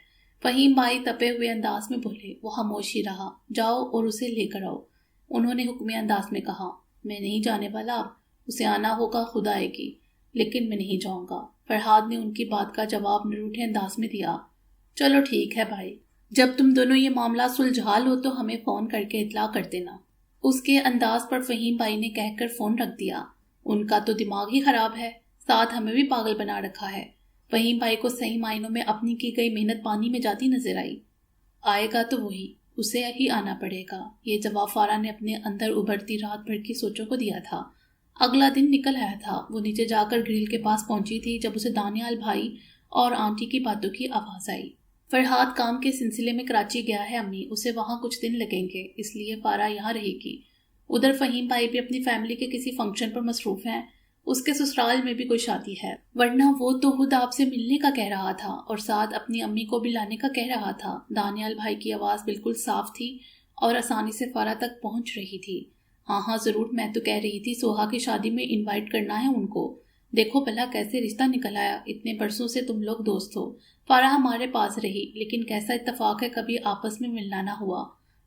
فہیم بھائی تپے ہوئے انداز میں بولے۔ وہ خاموش ہی رہا۔ جاؤ اور اسے لے کر آؤ، انہوں نے حکمی انداز میں کہا۔ میں نہیں جانے والا، اسے آنا ہوگا، خود آئے گی، لیکن میں نہیں جاؤں گا، فرحاد نے ان کی بات کا جواب نروٹھے انداز میں دیا۔ چلو ٹھیک ہے بھائی، جب تم دونوں یہ معاملہ سلجھا لو تو ہمیں فون کر کے اطلاع کر دینا۔ اس کے انداز پر فہیم بھائی نے کہہ کر فون رکھ دیا۔ ان کا تو دماغ ہی خراب ہے، ساتھ ہمیں بھی پاگل بنا رکھا ہے۔ فہیم بھائی کو صحیح معنوں میں اپنی کی گئی محنت پانی میں جاتی نظر آئی۔ آئے گا تو وہی، اسے ہی آنا پڑے گا، یہ جواب فارا نے اپنے اندر ابھرتی رات بھر کی سوچوں کو دیا تھا۔ اگلا دن نکل آیا تھا۔ وہ نیچے جا کر گریل کے پاس پہنچی تھی جب اسے دانیال بھائی اور آنٹی کی باتوں کی آواز آئی۔ فرحاد کام کے سلسلے میں کراچی گیا ہے امی، اسے وہاں کچھ دن لگیں گے، اس لیے فارا یہاں رہے گی۔ ادھر فہیم بھائی بھی اپنی فیملی کے کسی فنکشن پر مصروف ہیں، اس کے سسرال میں بھی کوئی شادی ہے، ورنہ وہ تو خود آپ سے ملنے کا کہہ رہا تھا اور ساتھ اپنی امی کو بھی لانے کا کہہ رہا تھا۔ دانیال بھائی کی آواز بالکل صاف تھی اور آسانی سے فارا تک پہنچ رہی تھی۔ ہاں ضرور، میں تو کہہ رہی تھی سوہا کی شادی میں انوائٹ کرنا ہے ان کو۔ دیکھو بھلا کیسے رشتہ نکل آیا، اتنے برسوں سے تم لوگ دوست ہو۔ فارا ہمارے پاس رہی، لیکن کیسا اتفاق ہے کبھی آپس میں ملنا نہ ہوا۔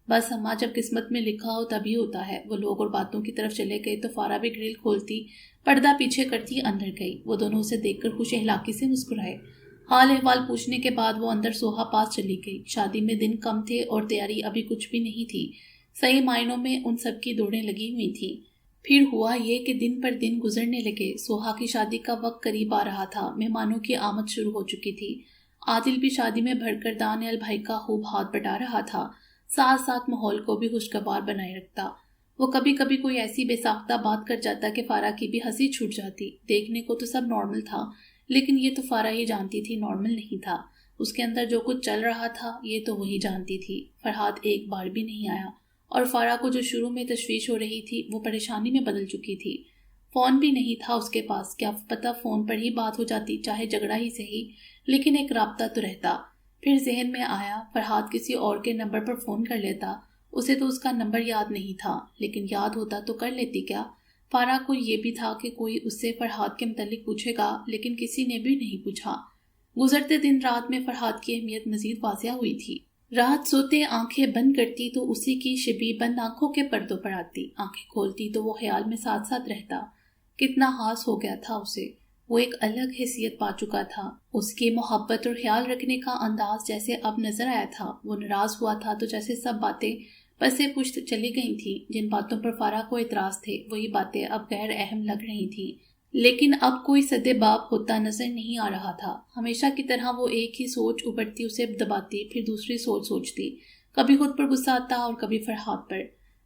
بس اماں، جب قسمت میں لکھا ہو تبھی ہوتا ہے۔ وہ لوگ اور باتوں کی طرف چلے گئے تو فارا بھی گرل کھولتی، پردہ پیچھے کرتی اندر گئی۔ وہ دونوں اسے دیکھ کر خوش اخلاقی سے مسکرائے۔ حال احوال پوچھنے کے بعد وہ اندر سوہا پاس چلی گئی۔ شادی میں دن کم تھے اور تیاری ابھی کچھ بھی نہیں تھی۔ صحیح معنوں میں ان سب کی دوڑیں لگی ہوئی تھیں۔ پھر ہوا یہ کہ دن پر دن گزرنے لگے۔ سوہا کی شادی کا وقت قریب آ رہا تھا، مہمانوں کی آمد شروع ہو چکی تھی۔ عادل بھی شادی میں بڑھ کر دانیال بھائی کا خوب ہاتھ بٹا رہا تھا، ساتھ ساتھ ماحول کو بھی خوشگوار بنائے رکھتا۔ وہ کبھی کبھی کوئی ایسی بے ساختہ بات کر جاتا کہ فارا کی بھی ہنسی چھوٹ جاتی۔ دیکھنے کو تو سب نارمل تھا، لیکن یہ تو فارا ہی جانتی تھی نارمل نہیں تھا۔ اس کے اندر جو کچھ چل رہا تھا یہ تو وہی جانتی تھی۔ فرحاد ایک بار بھی نہیں آیا اور فارا کو جو شروع میں تشویش ہو رہی تھی وہ پریشانی میں بدل چکی تھی۔ فون بھی نہیں تھا اس کے پاس، کیا پتہ فون پر ہی بات ہو جاتی، چاہے جھگڑا ہی صحیح، لیکن ایک رابطہ تو رہتا۔ پھر ذہن میں آیا فرحاد کسی اور کے نمبر پر فون کر لیتا، اسے تو اس کا نمبر یاد نہیں تھا، لیکن یاد ہوتا تو کر لیتی کیا؟ فارا کو یہ بھی تھا کہ کوئی اس سے فرحاد کے متعلق پوچھے گا، لیکن کسی نے بھی نہیں پوچھا۔ گزرتے دن رات میں فرحاد کی اہمیت مزید واضح ہوئی تھی۔ رات سوتے آنکھیں بند کرتی تو اسی کی شبیہ بند آنکھوں کے پردوں پر آتی، آنکھیں کھولتی تو وہ خیال میں ساتھ ساتھ رہتا۔ کتنا خاص ہو گیا تھا اسے، وہ ایک الگ حیثیت پا چکا تھا۔ اس کی محبت اور خیال رکھنے کا انداز جیسے اب نظر آیا تھا۔ وہ ناراض ہوا تھا تو جیسے سب باتیں پسے پشت چلی گئی تھیں۔ جن باتوں پر فارا کو اعتراض تھے وہی باتیں اب غیر اہم لگ رہی تھیں، لیکن اب کوئی سدے باب ہوتا نظر نہیں آ رہا تھا۔ ہمیشہ کی طرح وہ ایک ہی سوچ ابھرتی اسے دباتی، پھر دوسری سوچ سوچتی، کبھی خود پر غصہ آتا اور کبھی فرحاد پر۔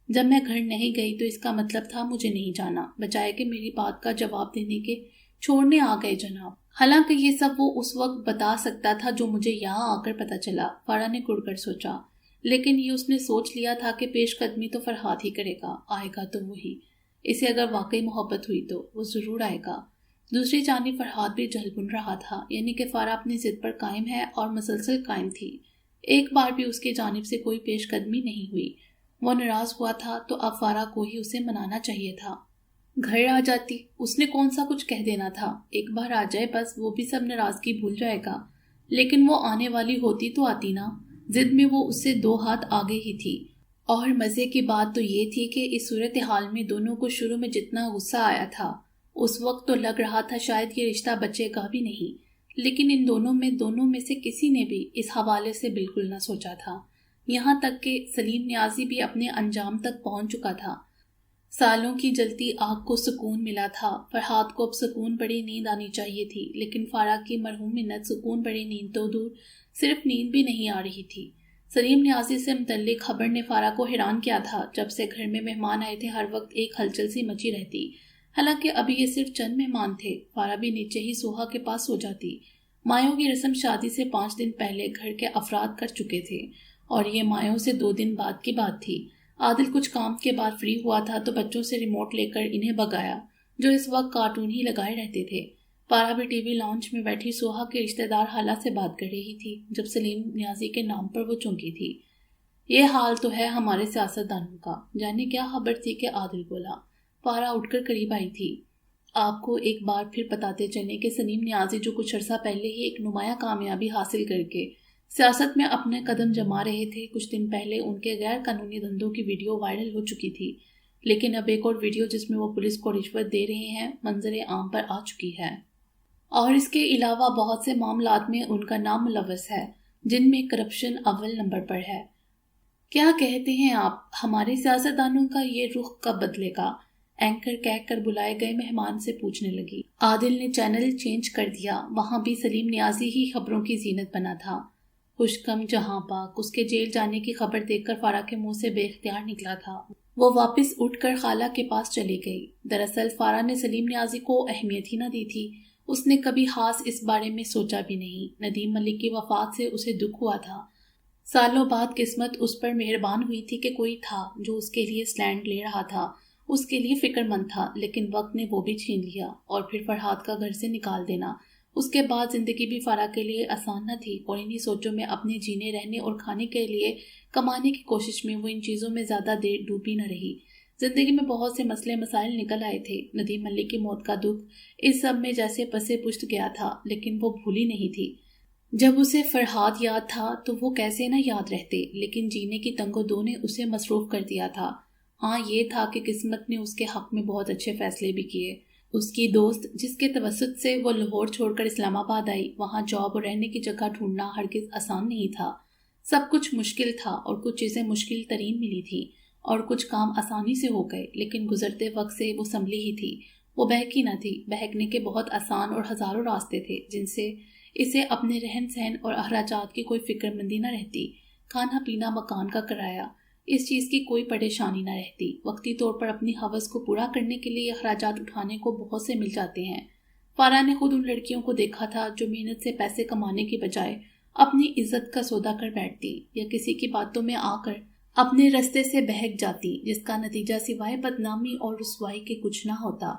جب میں گھر نہیں گئی تو اس کا مطلب تھا مجھے نہیں جانا، بجائے کہ میری بات کا جواب دینے کے چھوڑنے آ گئے جناب۔ حالانکہ یہ سب وہ اس وقت بتا سکتا تھا جو مجھے یہاں آ کر پتہ چلا، فارا نے گڑ کر سوچا۔ لیکن یہ اس نے سوچ لیا تھا کہ پیش قدمی تو فرحاد ہی کرے گا، آئے گا تو وہی۔ اسے اگر واقعی محبت ہوئی تو وہ ضرور آئے گا۔ دوسری جانب فرحاد بھی جل بن رہا تھا، یعنی کہ فارا اپنی ضد پر قائم ہے اور مسلسل قائم تھی۔ ایک بار بھی اس کی جانب سے کوئی پیش قدمی نہیں ہوئی۔ وہ ناراض ہوا تھا تو اب فارا کو ہی اسے منانا چاہیے تھا۔ گھر آ جاتی، اس نے کون سا کچھ کہہ دینا تھا، ایک بار آ جائے بس، وہ بھی سب ناراضگی بھول جائے گا۔ لیکن وہ آنے والی ہوتی تو آتی نا، ضد میں وہ اس سے 2 ہاتھ آگے ہی تھی۔ اور مزے کی بات تو یہ تھی کہ اس صورتحال میں دونوں کو شروع میں جتنا غصہ آیا تھا، اس وقت تو لگ رہا تھا شاید یہ رشتہ بچے گا بھی نہیں، لیکن ان دونوں میں سے کسی نے بھی اس حوالے سے بالکل نہ سوچا تھا۔ یہاں تک کہ سلیم نیازی بھی اپنے انجام تک پہنچ چکا تھا۔ سالوں کی جلتی آگ کو سکون ملا تھا۔ فرحاد کو اب سکون بڑی نیند آنی چاہیے تھی، لیکن فارا کی مرحوم منت سکون بڑی نیند تو دور، صرف نیند بھی نہیں آ رہی تھی۔ سلیم نیازی سے متعلق خبر نے فارا کو حیران کیا تھا۔ جب سے گھر میں مہمان آئے تھے ہر وقت ایک ہلچل سی مچی رہتی، حالانکہ ابھی یہ صرف چند مہمان تھے۔ فارا بھی نیچے ہی سوہا کے پاس سو جاتی۔ مایوں کی رسم شادی سے 5 دن پہلے گھر کے افراد کر چکے تھے اور یہ مایوں سے 2 دن بعد کی بات تھی۔ عادل کچھ کام کے بعد فری ہوا تھا تو بچوں سے ریموٹ لے کر انہیں بگایا، جو اس وقت کارٹون ہی لگائے رہتے تھے۔ فارا بھی ٹی وی لاؤنج میں بیٹھی سوہا کے رشتہ دار خالہ سے بات کر رہی تھی جب سلیم نیازی کے نام پر وہ چونکی تھی۔ یہ حال تو ہے ہمارے سیاستدانوں کا، جانے کیا خبر تھی کہ عادل بولا۔ فارا اٹھ کر قریب آئی تھی۔ آپ کو ایک بار پھر بتاتے چلیں کہ سلیم نیازی جو کچھ عرصہ پہلے ہی ایک نمایاں کامیابی حاصل کر کے سیاست میں اپنے قدم جما رہے تھے، کچھ دن پہلے ان کے غیر قانونی دھندوں کی ویڈیو وائرل ہو چکی تھی، لیکن اب ایک اور ویڈیو جس میں وہ پولیس کو رشوت دے رہے ہیں منظر عام پر آ چکی ہے، اور اس کے علاوہ بہت سے معاملات میں ان کا نام ملوث ہے جن میں کرپشن اول نمبر پر ہے۔ کیا کہتے ہیں آپ، ہمارے سیاستدانوں کا یہ رخ کب بدلے گا؟ اینکر کہہ کر بلائے گئے مہمان سے پوچھنے لگی۔ عادل نے چینل چینج کر دیا، وہاں بھی سلیم نیازی ہی خبروں کی زینت بنا تھا۔ خوشکم جہاں پاک اس کے جیل جانے کی خبر دیکھ کر فارا کے منہ سے بے اختیار نکلا تھا۔ وہ واپس اٹھ کر خالہ کے پاس چلی گئی۔ دراصل فارا نے سلیم نیازی کو اہمیت ہی نہ دی تھی۔ اس نے کبھی خاص اس بارے میں سوچا بھی نہیں۔ ندیم ملک کی وفات سے اسے دکھ ہوا تھا۔ سالوں بعد قسمت اس پر مہربان ہوئی تھی کہ کوئی تھا جو اس کے لیے سٹینڈ لے رہا تھا، اس کے لیے فکر مند تھا، لیکن وقت نے وہ بھی چھین لیا۔ اور پھر فرحاد کا گھر سے نکال دینا۔ اس کے بعد زندگی بھی فارا کے لیے آسان نہ تھی، اور انہی سوچوں میں اپنے جینے رہنے اور کھانے کے لیے کمانے کی کوشش میں وہ ان چیزوں میں زیادہ دیر ڈوبی نہ رہی۔ زندگی میں بہت سے مسئلے مسائل نکل آئے تھے۔ ندیم ملک کی موت کا دکھ اس سب میں جیسے پسے پشت گیا تھا، لیکن وہ بھولی نہیں تھی۔ جب اسے فرحاد یاد تھا تو وہ کیسے نہ یاد رہتے، لیکن جینے کی تنگ و دو نے اسے مصروف کر دیا تھا۔ ہاں یہ تھا کہ قسمت نے اس کے حق میں بہت اچھے فیصلے بھی کیے۔ اس کی دوست جس کے توسط سے وہ لاہور چھوڑ کر اسلام آباد آئی، وہاں جاب اور رہنے کی جگہ ڈھونڈنا ہرگز آسان نہیں تھا۔ سب کچھ مشکل تھا، اور کچھ چیزیں مشکل ترین ملی تھیں، اور کچھ کام آسانی سے ہو گئے، لیکن گزرتے وقت سے وہ سنبھلی ہی تھی۔ وہ بہکی نہ تھی۔ بہکنے کے بہت آسان اور ہزاروں راستے تھے جن سے اسے اپنے رہن سہن اور اخراجات کی کوئی فکر مندی نہ رہتی۔ کھانا پینا، مکان کا کرایہ، اس چیز کی کوئی پریشانی نہ رہتی۔ وقتی طور پر اپنی ہوس کو پورا کرنے کے لیے اخراجات اٹھانے کو بہت سے مل جاتے ہیں۔ فارا نے خود ان لڑکیوں کو دیکھا تھا جو محنت سے پیسے کمانے کی بجائے اپنی عزت کا سودا کر بیٹھتی، یا کسی کی باتوں میں آ کر اپنے رستے سے بہک جاتی، جس کا نتیجہ سوائے بدنامی اور رسوائی کے کچھ نہ ہوتا۔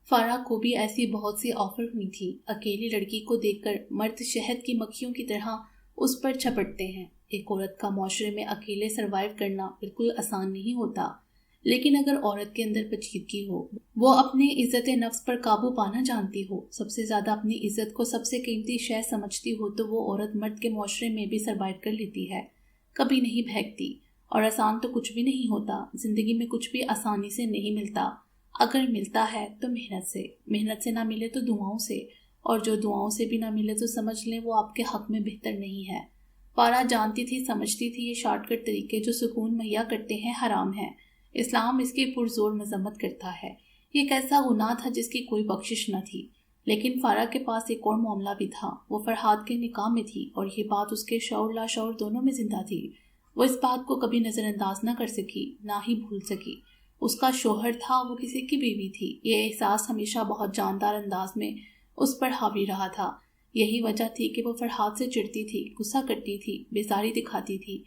فارا کو بھی ایسی بہت سی آفر ہوئی تھی۔ اکیلی لڑکی کو دیکھ کر مرد شہد کی مکھیوں کی طرح اس پر چھپٹتے ہیں۔ ایک عورت کا معاشرے میں اکیلے سروائیو کرنا بالکل آسان نہیں ہوتا، لیکن اگر عورت کے اندر پیچیدگی ہو، وہ اپنے عزت نفس پر قابو پانا جانتی ہو، سب سے زیادہ اپنی عزت کو سب سے قیمتی شے سمجھتی ہو، تو وہ عورت مرد کے معاشرے میں بھی سروائیو کر لیتی ہے، کبھی نہیں بہکتی۔ اور آسان تو کچھ بھی نہیں ہوتا۔ زندگی میں کچھ بھی آسانی سے نہیں ملتا۔ اگر ملتا ہے تو محنت سے نہ ملے تو دعاؤں سے، اور جو دعاؤں سے بھی نہ ملے تو سمجھ لیں وہ آپ کے حق میں بہتر نہیں ہے۔ فارا جانتی تھی، سمجھتی تھی، یہ شارٹ کٹ طریقے جو سکون مہیا کرتے ہیں حرام ہیں۔ اسلام اس کی پرزور مذمت کرتا ہے۔ یہ ایک ایسا گناہ تھا جس کی کوئی بخشش نہ تھی۔ لیکن فارا کے پاس ایک اور معاملہ بھی تھا۔ وہ فرحاد کے نکاح میں تھی، اور یہ بات اس کے شعور لاشعور دونوں میں زندہ تھی۔ وہ اس بات کو کبھی نظر انداز نہ کر سکی، نہ ہی بھول سکی۔ اس کا شوہر تھا، وہ کسی کی بیوی تھی۔ یہ احساس ہمیشہ بہت جاندار انداز میں اس پر حاوی رہا تھا۔ یہی وجہ تھی کہ وہ فرحاد سے چڑھتی تھی، غصہ کرتی تھی، بیزاری دکھاتی تھی،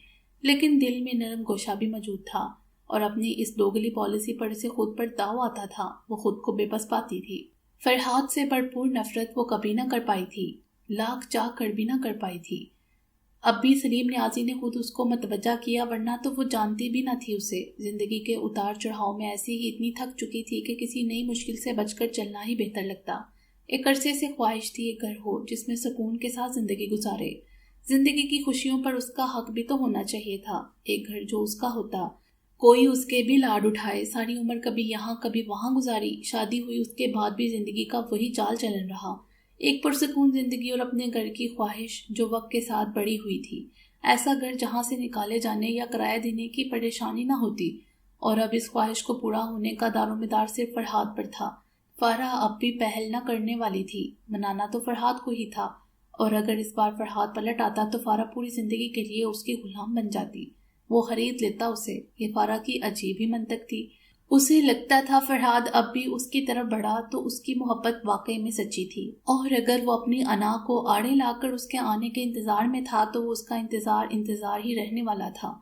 لیکن دل میں نرم گوشہ بھی موجود تھا، اور اپنی اس دوگلی پالیسی پر اسے خود پر داؤ آتا تھا۔ وہ خود کو بے بس پاتی تھی۔ فرحاد سے بھرپور نفرت وہ کبھی نہ کر پائی تھی، لاکھ چاہ کر بھی نہ کر پائی تھی۔ اب بھی سلیم نیازی نے خود اس کو متوجہ کیا، ورنہ تو وہ جانتی بھی نہ تھی اسے۔ زندگی کے اتار چڑھاؤ میں ایسی ہی اتنی تھک چکی تھی کہ کسی نئی مشکل سے بچ کر چلنا ہی بہتر لگتا۔ ایک عرصے سے خواہش تھی ایک گھر ہو جس میں سکون کے ساتھ زندگی گزارے۔ زندگی کی خوشیوں پر اس کا حق بھی تو ہونا چاہیے تھا۔ ایک گھر جو اس کا ہوتا، کوئی اس کے بھی لاڈ اٹھائے۔ ساری عمر کبھی یہاں کبھی وہاں گزاری، شادی ہوئی اس کے بعد بھی زندگی کا وہی چال چلن رہا۔ ایک پرسکون زندگی اور اپنے گھر کی خواہش جو وقت کے ساتھ بڑی ہوئی تھی۔ ایسا گھر جہاں سے نکالے جانے یا کرایہ دینے کی پریشانی نہ ہوتی، اور اب اس خواہش کو پورا ہونے کا دار و مدار صرف فرحاد پر تھا۔ فارا اب بھی پہل نہ کرنے والی تھی۔ منانا تو فرحاد کو ہی تھا، اور اگر اس بار فرحاد پلٹ آتا تو فارا پوری زندگی کے لیے اس کی غلام بن جاتی۔ وہ خرید لیتا اسے۔ یہ فارا کی عجیب ہی منطق تھی۔ اسے لگتا تھا فرحاد اب بھی اس کی طرف بڑھا تو اس کی محبت واقعی میں سچی تھی، اور اگر وہ اپنی انا کو آڑے لا کر اس کے آنے کے انتظار میں تھا تو وہ اس کا انتظار ہی رہنے والا تھا۔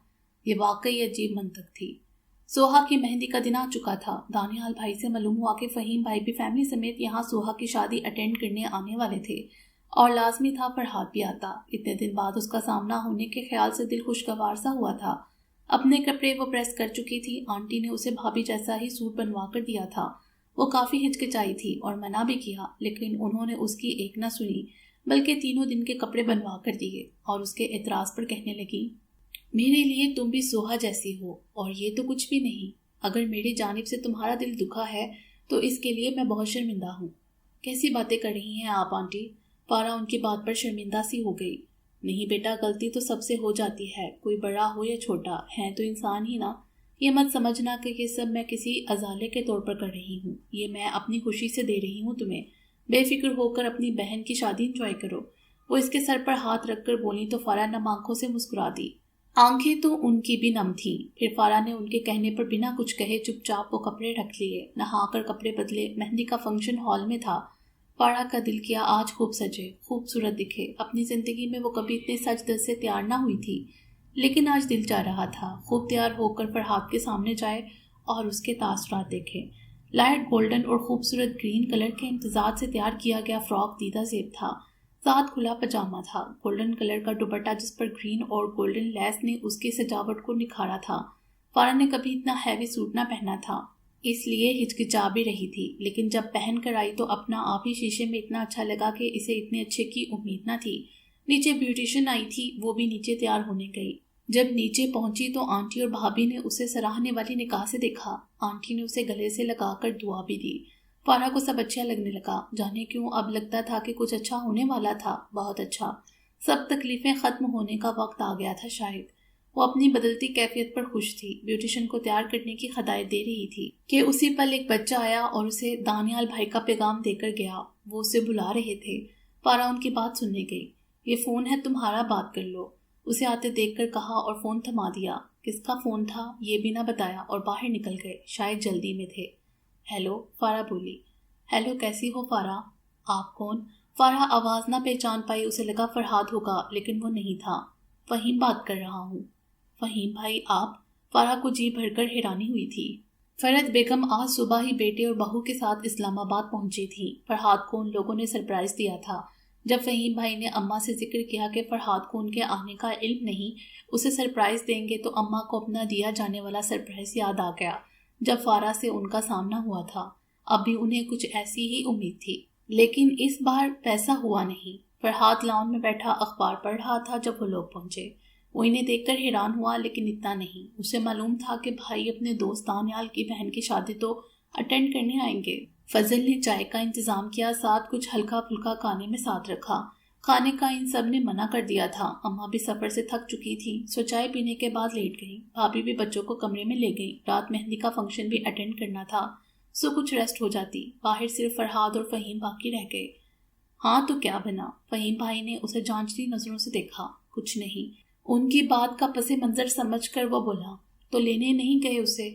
یہ واقعی عجیب منطق تھی۔ سوہا کی مہندی کا دن آ چکا تھا۔ دانیال بھائی سے معلوم ہوا کہ فہیم بھائی بھی فیملی سمیت یہاں سوہا کی شادی اٹینڈ کرنے آنے والے تھے، اور لازمی تھا فرحاد بھی آتا۔ اتنے دن بعد اس کا سامنا ہونے کے خیال سے دل خوشگوار سا ہوا تھا۔ اپنے کپڑے وہ پریس کر چکی تھی۔ آنٹی نے اسے بھابھی جیسا ہی سوٹ بنوا کر دیا تھا۔ وہ کافی ہچکچائی تھی اور منع بھی کیا، لیکن انہوں نے اس کی ایک نہ سنی، بلکہ تینوں دن کے کپڑے بنوا کر دیے، اور اس کے اعتراض پر کہنے لگی، میرے لیے تم بھی سوہا جیسی ہو، اور یہ تو کچھ بھی نہیں۔ اگر میری جانب سے تمہارا دل دکھا ہے تو اس کے لیے میں بہت شرمندہ ہوں۔ کیسی باتیں کر رہی ہیں آپ آنٹی؟ فارا ان کی بات پر شرمندہ سی ہو گئی۔ نہیں بیٹا، غلطی تو سب سے ہو جاتی ہے، کوئی بڑا ہو یا چھوٹا، ہے تو انسان ہی نا۔ یہ مت سمجھنا کہ یہ سب میں کسی ازالے کے طور پر کر رہی ہوں، یہ میں اپنی خوشی سے دے رہی ہوں تمہیں۔ بے فکر ہو کر اپنی بہن کی شادی انجوائے کرو۔ وہ اس کے سر پر ہاتھ رکھ کر بولی تو فارا نم آنکھوں سے مسکرا دی۔ آنکھیں تو ان کی بھی نم تھیں۔ پھر فارا نے ان کے کہنے پر بنا کچھ کہے چپ چاپ وہ کپڑے رکھ لیے، نہا کر کپڑے بدلے۔ مہندی کا فنکشن ہال میں تھا۔ فارا کا دل کیا آج خوب سجے، خوبصورت دکھے۔ اپنی زندگی میں وہ کبھی اتنے سج دل سے تیار نہ ہوئی تھی، لیکن آج دل چاہ رہا تھا خوب تیار ہو کر فرحاد کے سامنے جائے اور اس کے تاثرات دیکھے۔ لائٹ گولڈن اور خوبصورت گرین کلر کے امتزاج سے تیار کیا گیا فراک دیدہ زیب تھا، ساتھ کھلا پجامہ تھا، گولڈن کلر کا دوپٹہ جس پر گرین اور گولڈن لیس نے اس کی سجاوٹ کو نکھارا تھا۔ فارا نے کبھی اتنا ہیوی سوٹ نہ پہنا تھا، اس لیے ہچکچا بھی رہی تھی، لیکن جب پہن کر آئی تو اپنا آپ ہی شیشے میں اتنا اچھا لگا کہ اسے اتنے اچھے کی امید نہ تھی۔ نیچے بیوٹیشین آئی تھی، وہ بھی نیچے تیار ہونے گئی۔ جب نیچے پہنچی تو آنٹی اور بھابھی نے اسے سراہنے والی نگاہ سے دیکھا۔ آنٹی نے اسے گلے سے لگا کر دعا بھی دی۔ فارا کو سب اچھا لگنے لگا، جانے کیوں اب لگتا تھا کہ کچھ اچھا ہونے والا تھا، بہت اچھا۔ سب تکلیفیں ختم ہونے کا وقت آ گیا تھا شاید۔ وہ اپنی بدلتی کیفیت پر خوش تھی، بیوٹیشین کو تیار کرنے کی ہدایت دے رہی تھی کہ اسی پل ایک بچہ آیا اور اسے دانیال بھائی کا پیغام دے کر گیا۔ وہ اسے بلا رہے تھے۔ فارا ان کی بات سننے گئی۔ یہ فون ہے تمہارا، بات کر لو، اسے آتے دیکھ کر کہا اور فون تھما دیا۔ کس کا فون تھا یہ بھی نہ بتایا اور باہر نکل گئے، شاید جلدی میں تھے۔ ہیلو، فارا بولی۔ ہیلو، کیسی ہو فارا؟ آپ کون؟ فارا آواز نہ پہچان پائی، اسے لگا فرحاد ہوگا، لیکن وہ نہیں تھا۔ فہیم بات کر رہا ہوں۔ فہیم بھائی آپ؟ فارا کو جی بھر کر حیرانی ہوئی تھی۔ فرحت بیگم آج صبح ہی بیٹے اور بہو کے ساتھ اسلام آباد پہنچی تھی۔ فرحاد کو ان لوگوں نے سرپرائز دیا تھا۔ جب فہیم بھائی نے اماں سے ذکر کیا کہ فرحاد کو ان کے آنے کا علم نہیں، اسے سرپرائز دیں گے، تو اماں کو اپنا دیا جانے والا سرپرائز یاد آ گیا جب فارا سے ان کا سامنا ہوا تھا۔ اب بھی انہیں کچھ ایسی ہی امید تھی، لیکن اس بار ویسا ہوا نہیں۔ فرحاد لاؤن میں بیٹھا اخبار پڑھ رہا تھا جب وہ لوگ پہنچے۔ وہ انہیں دیکھ کر حیران ہوا، لیکن اتنا نہیں۔ اسے معلوم تھا کہ بھائی اپنے دوست دانیال کی بہن کی شادی تو اٹینڈ کرنے آئیں گے۔ فضل نے چائے کا انتظام کیا، ساتھ کچھ ہلکا پھلکا کھانے میں ساتھ رکھا۔ کھانے کا ان سب نے منع کر دیا تھا۔ اماں بھی سفر سے تھک چکی تھی، سو چائے پینے کے بعد لیٹ گئی۔ بھابھی بھی بچوں کو کمرے میں لے گئی، رات مہندی کا فنکشن بھی اٹینڈ کرنا تھا، سو کچھ ریسٹ ہو جاتی۔ باہر صرف فرحاد اور فہیم باقی رہ گئے۔ ہاں تو کیا بنا؟ فہیم بھائی نے اسے جانچتی نظروں سے دیکھا۔ کچھ نہیں۔ ان کی بات کا پس منظر سمجھ کر وہ بولا، تو لینے نہیں گئے اسے؟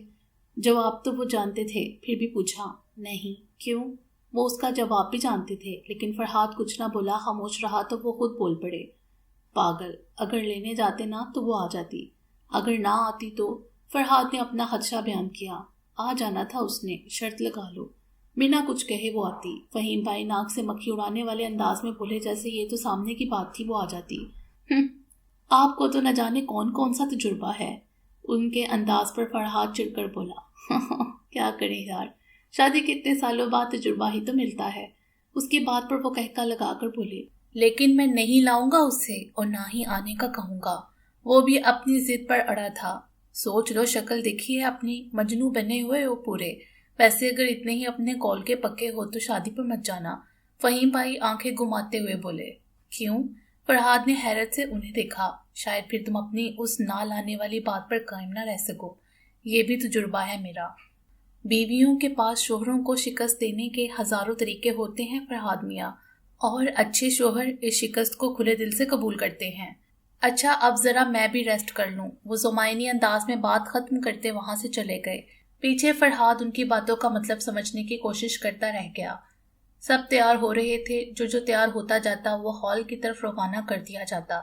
جواب تو وہ جانتے تھے، پھر بھی پوچھا۔ نہیں۔ کیوں؟ وہ اس کا جواب بھی جانتے تھے، لیکن فرحاد کچھ نہ بولا، خاموش رہا تو وہ خود بول پڑے۔ پاگل، اگر لینے جاتے نا تو وہ آ جاتی، اگر نہ آتی تو؟ فرحاد نے اپنا خدشہ بیان کیا۔ آ جانا تھا اس نے، شرط لگا لو، بنا کچھ کہے وہ آتی۔ فہیم بھائی ناک سے مکھی اڑانے والے انداز میں بولے جیسے یہ تو سامنے کی بات تھی، وہ آ جاتی۔ آپ کو تو نہ جانے کون کون سا تجربہ ہے۔ ان کے انداز پر فرحاد چڑھ کر بولا۔ کیا کریں یار، شادی کے اتنے سالوں بعد تجربہ ہی تو ملتا ہے۔ اس کی بات پر وہ کہکا لگا کر بولے، لیکن میں نہیں لاؤں گا اسے اور نہ ہی آنے کا کہوں گا۔ وہ بھی اپنی ضد پر اڑا تھا۔ سوچ لو، شکل دیکھی ہے اپنی، مجنوں بنے ہوئے ہو پورے۔ ویسے اگر اتنے ہی اپنے کال کے پکے ہو تو شادی پر مت جانا۔ فہیم بھائی آنکھیں گھماتے ہوئے بولے۔ کیوں؟ فرحاد نے حیرت سے انہیں دیکھا۔ شاید پھر تم اپنی اس نہ لانے والی بات پر قائم نہ رہ سکو۔ یہ بھی تجربہ ہے میرا۔ بیویوں کے پاس شوہروں کو شکست دینے کے ہزاروں طریقے ہوتے ہیں فرحاد میاں، اور اچھے شوہر اس شکست کو کھلے دل سے قبول کرتے ہیں۔ اچھا اب ذرا میں بھی ریسٹ کر لوں۔ وہ زمائنی انداز میں بات ختم کرتے وہاں سے چلے گئے۔ پیچھے فرحاد ان کی باتوں کا مطلب سمجھنے کی کوشش کرتا رہ گیا۔ سب تیار ہو رہے تھے، جو تیار ہوتا جاتا وہ ہال کی طرف روانہ کر دیا جاتا۔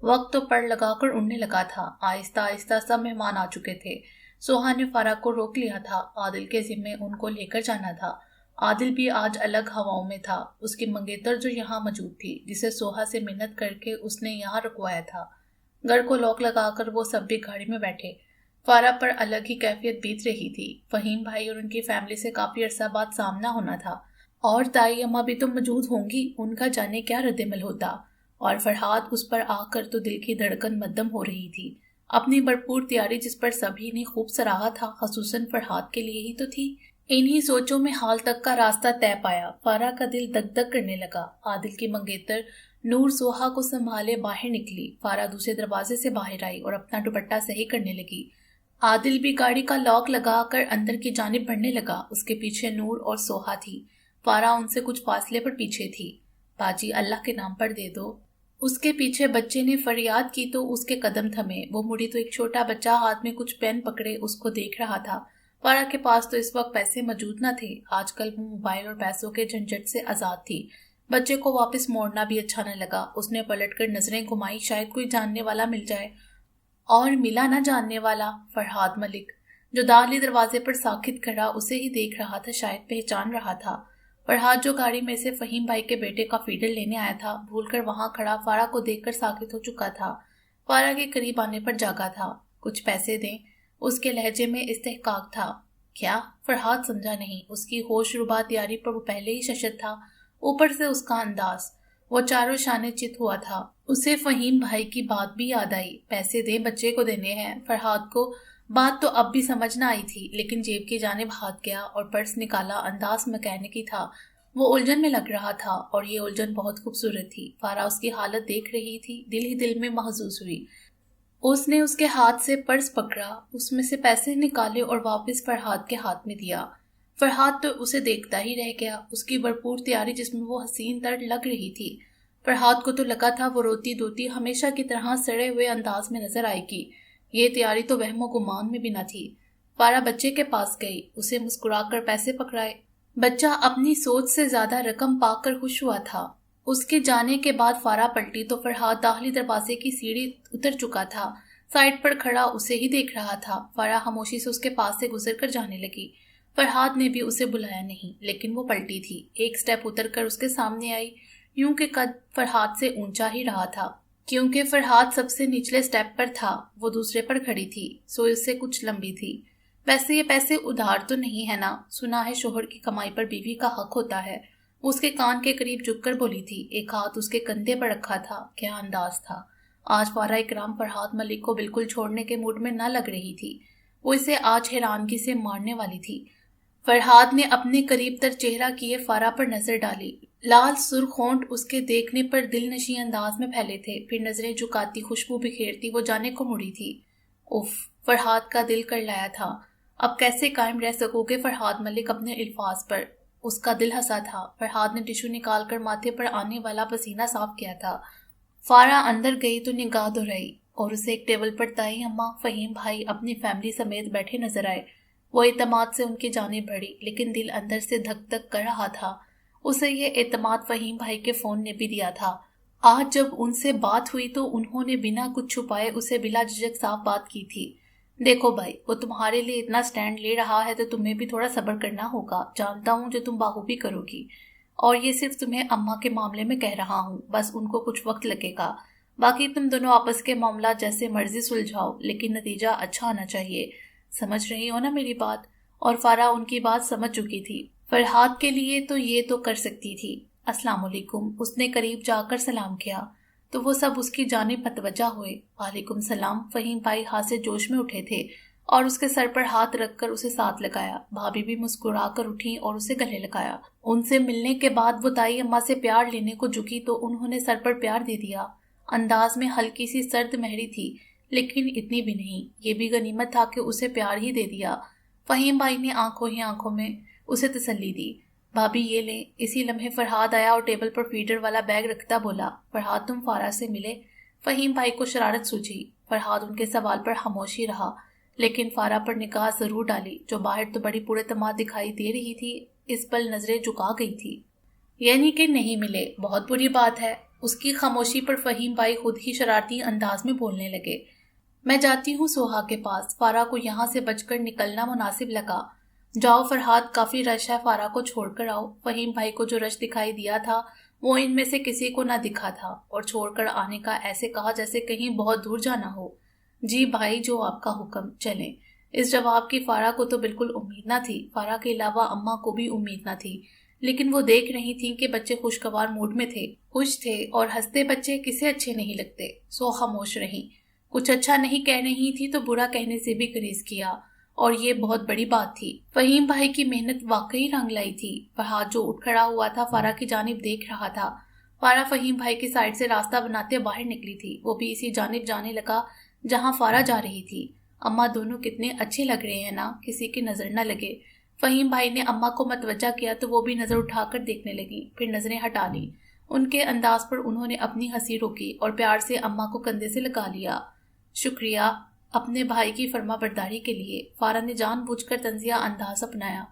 وقت تو پڑ لگا کر اڑنے لگا تھا۔ آہستہ آہستہ سب مہمان آ چکے تھے۔ سوہا نے فارا کو روک لیا تھا، عادل کے ذمے ان کو لے کر جانا تھا۔ عادل بھی آج الگ ہواؤں میں تھا۔ اس کی منگیتر جو یہاں موجود تھی، جسے سوہا سے منت کر کے اس نے یہاں رکوایا تھا، گھر کو لاک لگا کر وہ سب بھی گاڑی میں بیٹھے۔ فارا پر الگ ہی کیفیت بیت رہی تھی۔ فہیم بھائی اور ان کی فیملی سے کافی عرصہ بعد سامنا ہونا تھا، اور تائی اماں بھی تو موجود ہوں گی، ان کا جانے کیا رد عمل ہوتا۔ اور فرحاد اس پر آ کر تو دل کی دھڑکن مدم ہو رہی تھی۔ اپنی بھرپور تیاری جس پر سبھی نے خوب سراہا تھا، خصوصاً فرحاد کے لیے ہی تو تھی۔ انہی سوچوں میں حال تک کا راستہ طے پایا۔ فارا کا دل دک دک کرنے لگا۔ عادل کی منگیتر نور سوہا کو سنبھالے باہر نکلی۔ فارا دوسرے دروازے سے باہر آئی اور اپنا دوپٹہ صحیح کرنے لگی۔ عادل بھی گاڑی کا لاک لگا کر اندر کی جانب بڑھنے لگا۔ اس کے پیچھے نور اور سوہا تھی۔ فارا ان سے کچھ فاصلے پر پیچھے تھی۔ باجی اللہ کے نام پر دے دو۔ اس کے پیچھے بچے نے فریاد کی تو اس کے قدم تھمے۔ وہ مڑی تو ایک چھوٹا بچہ ہاتھ میں کچھ پین پکڑے اس کو دیکھ رہا تھا۔ فارا کے پاس تو اس وقت پیسے موجود نہ تھے۔ آج کل وہ موبائل اور پیسوں کے جھنجھٹ سے آزاد تھی۔ بچے کو واپس موڑنا بھی اچھا نہ لگا۔ اس نے پلٹ کر نظریں گھمائی، شاید کوئی جاننے والا مل جائے، اور ملا نہ جاننے والا۔ فرحاد ملک جو داخلی دروازے پر ساکت کھڑا اسے ہی دیکھ رہا تھا، شاید پہچان رہا تھا۔ فرحاد جو گاڑی میں سے فہیم بھائی کے بیٹے کا فیڈر لینے آیا تھا، بھول کر وہاں کھڑا فارا کو دیکھ کر ساکت ہو چکا تھا۔ فارا کے قریب آنے پر جاگا تھا۔ کچھ پیسے دیں، اس کے لہجے میں استحقاق تھا۔ کیا؟ فرحاد سمجھا نہیں۔ اس کی ہوش ربا تیاری پر وہ پہلے ہی ششد تھا، اوپر سے اس کا انداز، وہ چاروں شانے چت ہوا تھا۔ اسے فہیم بھائی کی بات بھی یاد آئی۔ پیسے دیں، بچے کو دینے ہیں۔ فرحاد کو بات تو اب بھی سمجھ نہ آئی تھی، لیکن جیب کی جانب ہاتھ گیا اور پرس نکالا۔ انداز مکینکی تھا، وہ الجھن میں لگ رہا تھا، اور یہ الجھن بہت خوبصورت تھی۔ فارا اس کی حالت دیکھ رہی تھی، دل ہی دل میں محظوظ ہوئی۔ اس نے اس کے ہاتھ سے پرس پکڑا، اس میں سے پیسے نکالے اور واپس فرحاد کے ہاتھ میں دیا۔ فرحاد تو اسے دیکھتا ہی رہ گیا، اس کی بھرپور تیاری جس میں وہ حسین تر لگ رہی تھی۔ فرحاد کو تو لگا تھا وہ روتی دھوتی ہمیشہ کی طرح سڑے ہوئے انداز میں نظر آئے گی۔ یہ تیاری تو وہم و گمان میں بھی نہ تھی۔ فارا بچے کے پاس گئی، اسے مسکرا کر پیسے پکڑائے۔ بچہ اپنی سوچ سے زیادہ رقم پا کر خوش ہوا تھا۔ اس کے جانے کے بعد فارا پلٹی تو فرحاد داخلی دروازے کی سیڑھی اتر چکا تھا، سائڈ پر کھڑا اسے ہی دیکھ رہا تھا۔ فارا خاموشی سے اس کے پاس سے گزر کر جانے لگی۔ فرحاد نے بھی اسے بلایا نہیں، لیکن وہ پلٹی تھی، ایک سٹیپ اتر کر اس کے سامنے آئی، یوں کہ قد فرحاد سے اونچا ہی رہا تھا۔ کیونکہ فرحاد سب سے نچلے سٹیپ پر تھا، وہ دوسرے پر کھڑی تھی، سو اس سے کچھ لمبی تھی۔ ویسے یہ پیسے ادھار تو نہیں ہے نا؟ سنا ہے شوہر کی کمائی پر بیوی کا حق ہوتا ہے۔ اس کے کان کے قریب جھک کر بولی تھی، ایک ہاتھ اس کے کندھے پر رکھا تھا۔ کیا انداز تھا! آج فارا اکرام فرحاد ملک کو بالکل چھوڑنے کے موڈ میں نہ لگ رہی تھی، وہ اسے آج حیرانگی سے مارنے والی تھی۔ فرحاد نے اپنے قریب تر چہرہ کیے فارا پر نظر ڈالی۔ لال سرخ ہونٹ اس کے دیکھنے پر دل نشیں انداز میں پھیلے تھے، پھر نظریں جھکاتی خوشبو بکھیرتی وہ جانے کو مڑی تھی۔ اف! فرحاد کا دل کر لایا تھا۔ اب کیسے قائم رہ سکو گے فرحاد ملک اپنے الفاظ پر؟ اس کا دل ہنسا تھا۔ فرحاد نے ٹشو نکال کر ماتھے پر آنے والا پسینہ صاف کیا تھا۔ فارا اندر گئی تو نگاہ دہرائی، اور اسے ایک ٹیبل پر تائی اماں، فہیم بھائی اپنی فیملی سمیت بیٹھے نظر آئے۔ وہ اعتماد سے ان کی جانب بڑھی، لیکن دل اندر سے دھک دھک کر رہا تھا۔ اسے یہ اعتماد فہیم بھائی کے فون نے بھی دیا تھا۔ آج جب ان سے بات ہوئی تو انہوں نے بنا کچھ چھپائے اسے بلا جھجک صاف بات کی تھی۔ دیکھو بھائی، وہ تمہارے لیے اتنا سٹینڈ لے رہا ہے تو تمہیں بھی تھوڑا صبر کرنا ہوگا۔ جانتا ہوں جو تم باخوبی کرو گی، اور یہ صرف تمہیں اماں کے معاملے میں کہہ رہا ہوں، بس ان کو کچھ وقت لگے گا۔ باقی تم دونوں آپس کے معاملات جیسے مرضی سلجھاؤ، لیکن نتیجہ اچھا آنا چاہیے۔ سمجھ رہی ہو نا میری بات؟ اور فارا ان کی بات سمجھ چکی تھی۔ فرحاد کے لیے تو یہ تو کر سکتی تھی۔ السلام علیکم، اس نے قریب جا کر سلام کیا تو وہ سب اس کی جانب متوجہ ہوئے۔ وعلیکم السلام۔ فہیم بھائی ہاتھ سے جوش میں اٹھے تھے اور اس کے سر پر ہاتھ رکھ کر اسے ساتھ لگایا۔ بھابھی بھی مسکرا کر اٹھی اور اسے گلے لگایا۔ ان سے ملنے کے بعد وہ تائی اماں سے پیار لینے کو جھکی تو انہوں نے سر پر پیار دے دیا۔ انداز میں ہلکی سی سرد مہری تھی، لیکن اتنی بھی نہیں۔ یہ بھی غنیمت تھا کہ اسے پیار ہی دے دیا۔ فہیم بھائی نے آنکھوں ہی آنکھوں میں اسے تسلی دی۔ بھابھی یہ لیں۔ اسی لمحے فرحاد آیا اور ٹیبل پر فیڈر والا بیگ رکھتا بولا، فرحاد تم فارا سے ملے؟ فہیم بھائی کو شرارت سوچی۔ فرحاد ان کے سوال پر خاموش ہی رہا، لیکن فارا پر نگاہ ضرور ڈالی، جو باہر تو بڑی پورے اعتماد دکھائی دے رہی تھی، اس پل نظریں جھکا گئی تھی۔ یعنی کہ نہیں ملے؟ بہت بری بات ہے۔ اس کی خاموشی پر فہیم بھائی خود ہی شرارتی انداز میں بولنے لگے۔ میں جاتی ہوں سوہا کے پاس۔ فارا کو یہاں سے بچ کر نکلنا مناسب لگا۔ جاؤ فرحاد، کافی رش ہے، فارا کو چھوڑ کر آؤ۔ فہیم بھائی کو جو رش دکھائی دیا تھا وہ ان میں سے کسی کو نہ دکھا تھا، اور چھوڑ کر آنے کا ایسے کہا جیسے کہیں بہت دور جانا ہو۔ جی بھائی، جو آپ کا حکم، چلیں۔ اس جواب کی فارا کو تو بالکل امید نہ تھی۔ فارا کے علاوہ اماں کو بھی امید نہ تھی، لیکن وہ دیکھ رہی تھیں کہ بچے خوشگوار موڈ میں تھے، خوش تھے، اور ہنستے بچے کسے اچھے نہیں لگتے۔ سو خاموش رہیں۔ کچھ اچھا نہیں کہہ رہی تھی تو برا کہنے سے بھی گریز کیا، اور یہ بہت بڑی بات تھی۔ فہیم بھائی کی محنت واقعی رنگ لائی تھی۔ فرحاد جو اٹھ کھڑا ہوا تھا فارا کی جانب دیکھ رہا تھا۔ فارا فہیم بھائی کی سائڈ سے راستہ بناتے باہر نکلی تھی، وہ بھی اسی جانب جانے لگا جہاں فارا جا رہی تھی۔ اماں دونوں کتنے اچھے لگ رہے ہیں نا، کسی کی نظر نہ لگے۔ فہیم بھائی نے اماں کو متوجہ کیا تو وہ بھی نظر اٹھا کر دیکھنے لگی، پھر نظریں ہٹا لی۔ ان کے انداز پر انہوں نے اپنی ہنسی روکی اور پیار سے اماں کو کندھے سے لگا لیا۔ شکریہ اپنے بھائی کی فرما برداری کے لیے، فارا نے جان بوجھ کر طنزیہ انداز اپنایا۔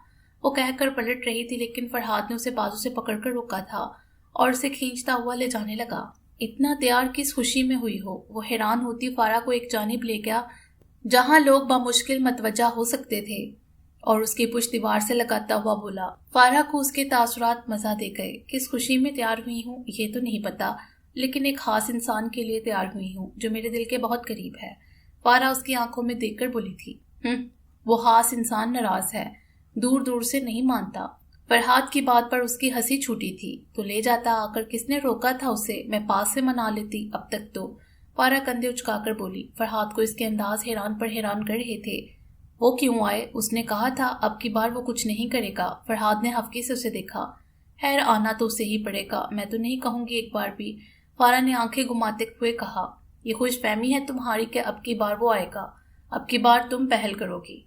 وہ کہہ کر پلٹ رہی تھی لیکن فرحاد نے اسے بازو سے پکڑ کر روکا تھا اور اسے کھینچتا ہوا لے جانے لگا۔ اتنا تیار کس خوشی میں ہوئی ہو؟ وہ حیران ہوتی فارا کو ایک جانب لے گیا جہاں لوگ بامشکل متوجہ ہو سکتے تھے اور اس کی پشت دیوار سے لگاتا ہوا بولا۔ فارا کو اس کے تاثرات مزہ دے گئے۔ کس خوشی میں تیار ہوئی ہوں یہ تو نہیں پتا، لیکن ایک خاص انسان کے لیے تیار ہوئی ہوں جو میرے دل کے بہت قریب ہے۔ فارا اس کی آنکھوں میں دیکھ کر بولی تھی۔ وہ خاص انسان ناراض ہے، دور دور سے نہیں مانتا۔ فرحاد کی بات پر اس کی ہنسی چھوٹی تھی۔ تو لے جاتا آ کر، کس نے روکا تھا اسے؟ میں پاس سے منا لیتی اب تک تو۔ فارا کندھے اچکا کر بولی۔ فرحاد کو اس کے انداز حیران پر حیران کر رہے تھے۔ وہ کیوں آئے؟ اس نے کہا تھا اب کی بار وہ کچھ نہیں کرے گا۔ فرحاد نے ہفکی سے اسے دیکھا۔ خیر آنا تو اسے ہی پڑے گا، میں تو نہیں کہوں گی ایک بار بھی۔ فارا نے آنکھیں گھماتے ہوئے کہا۔ یہ خوش فہمی ہے تمہاری کہ اب کی بار وہ آئے گا؟ اب کی بار تم پہل کرو گی؟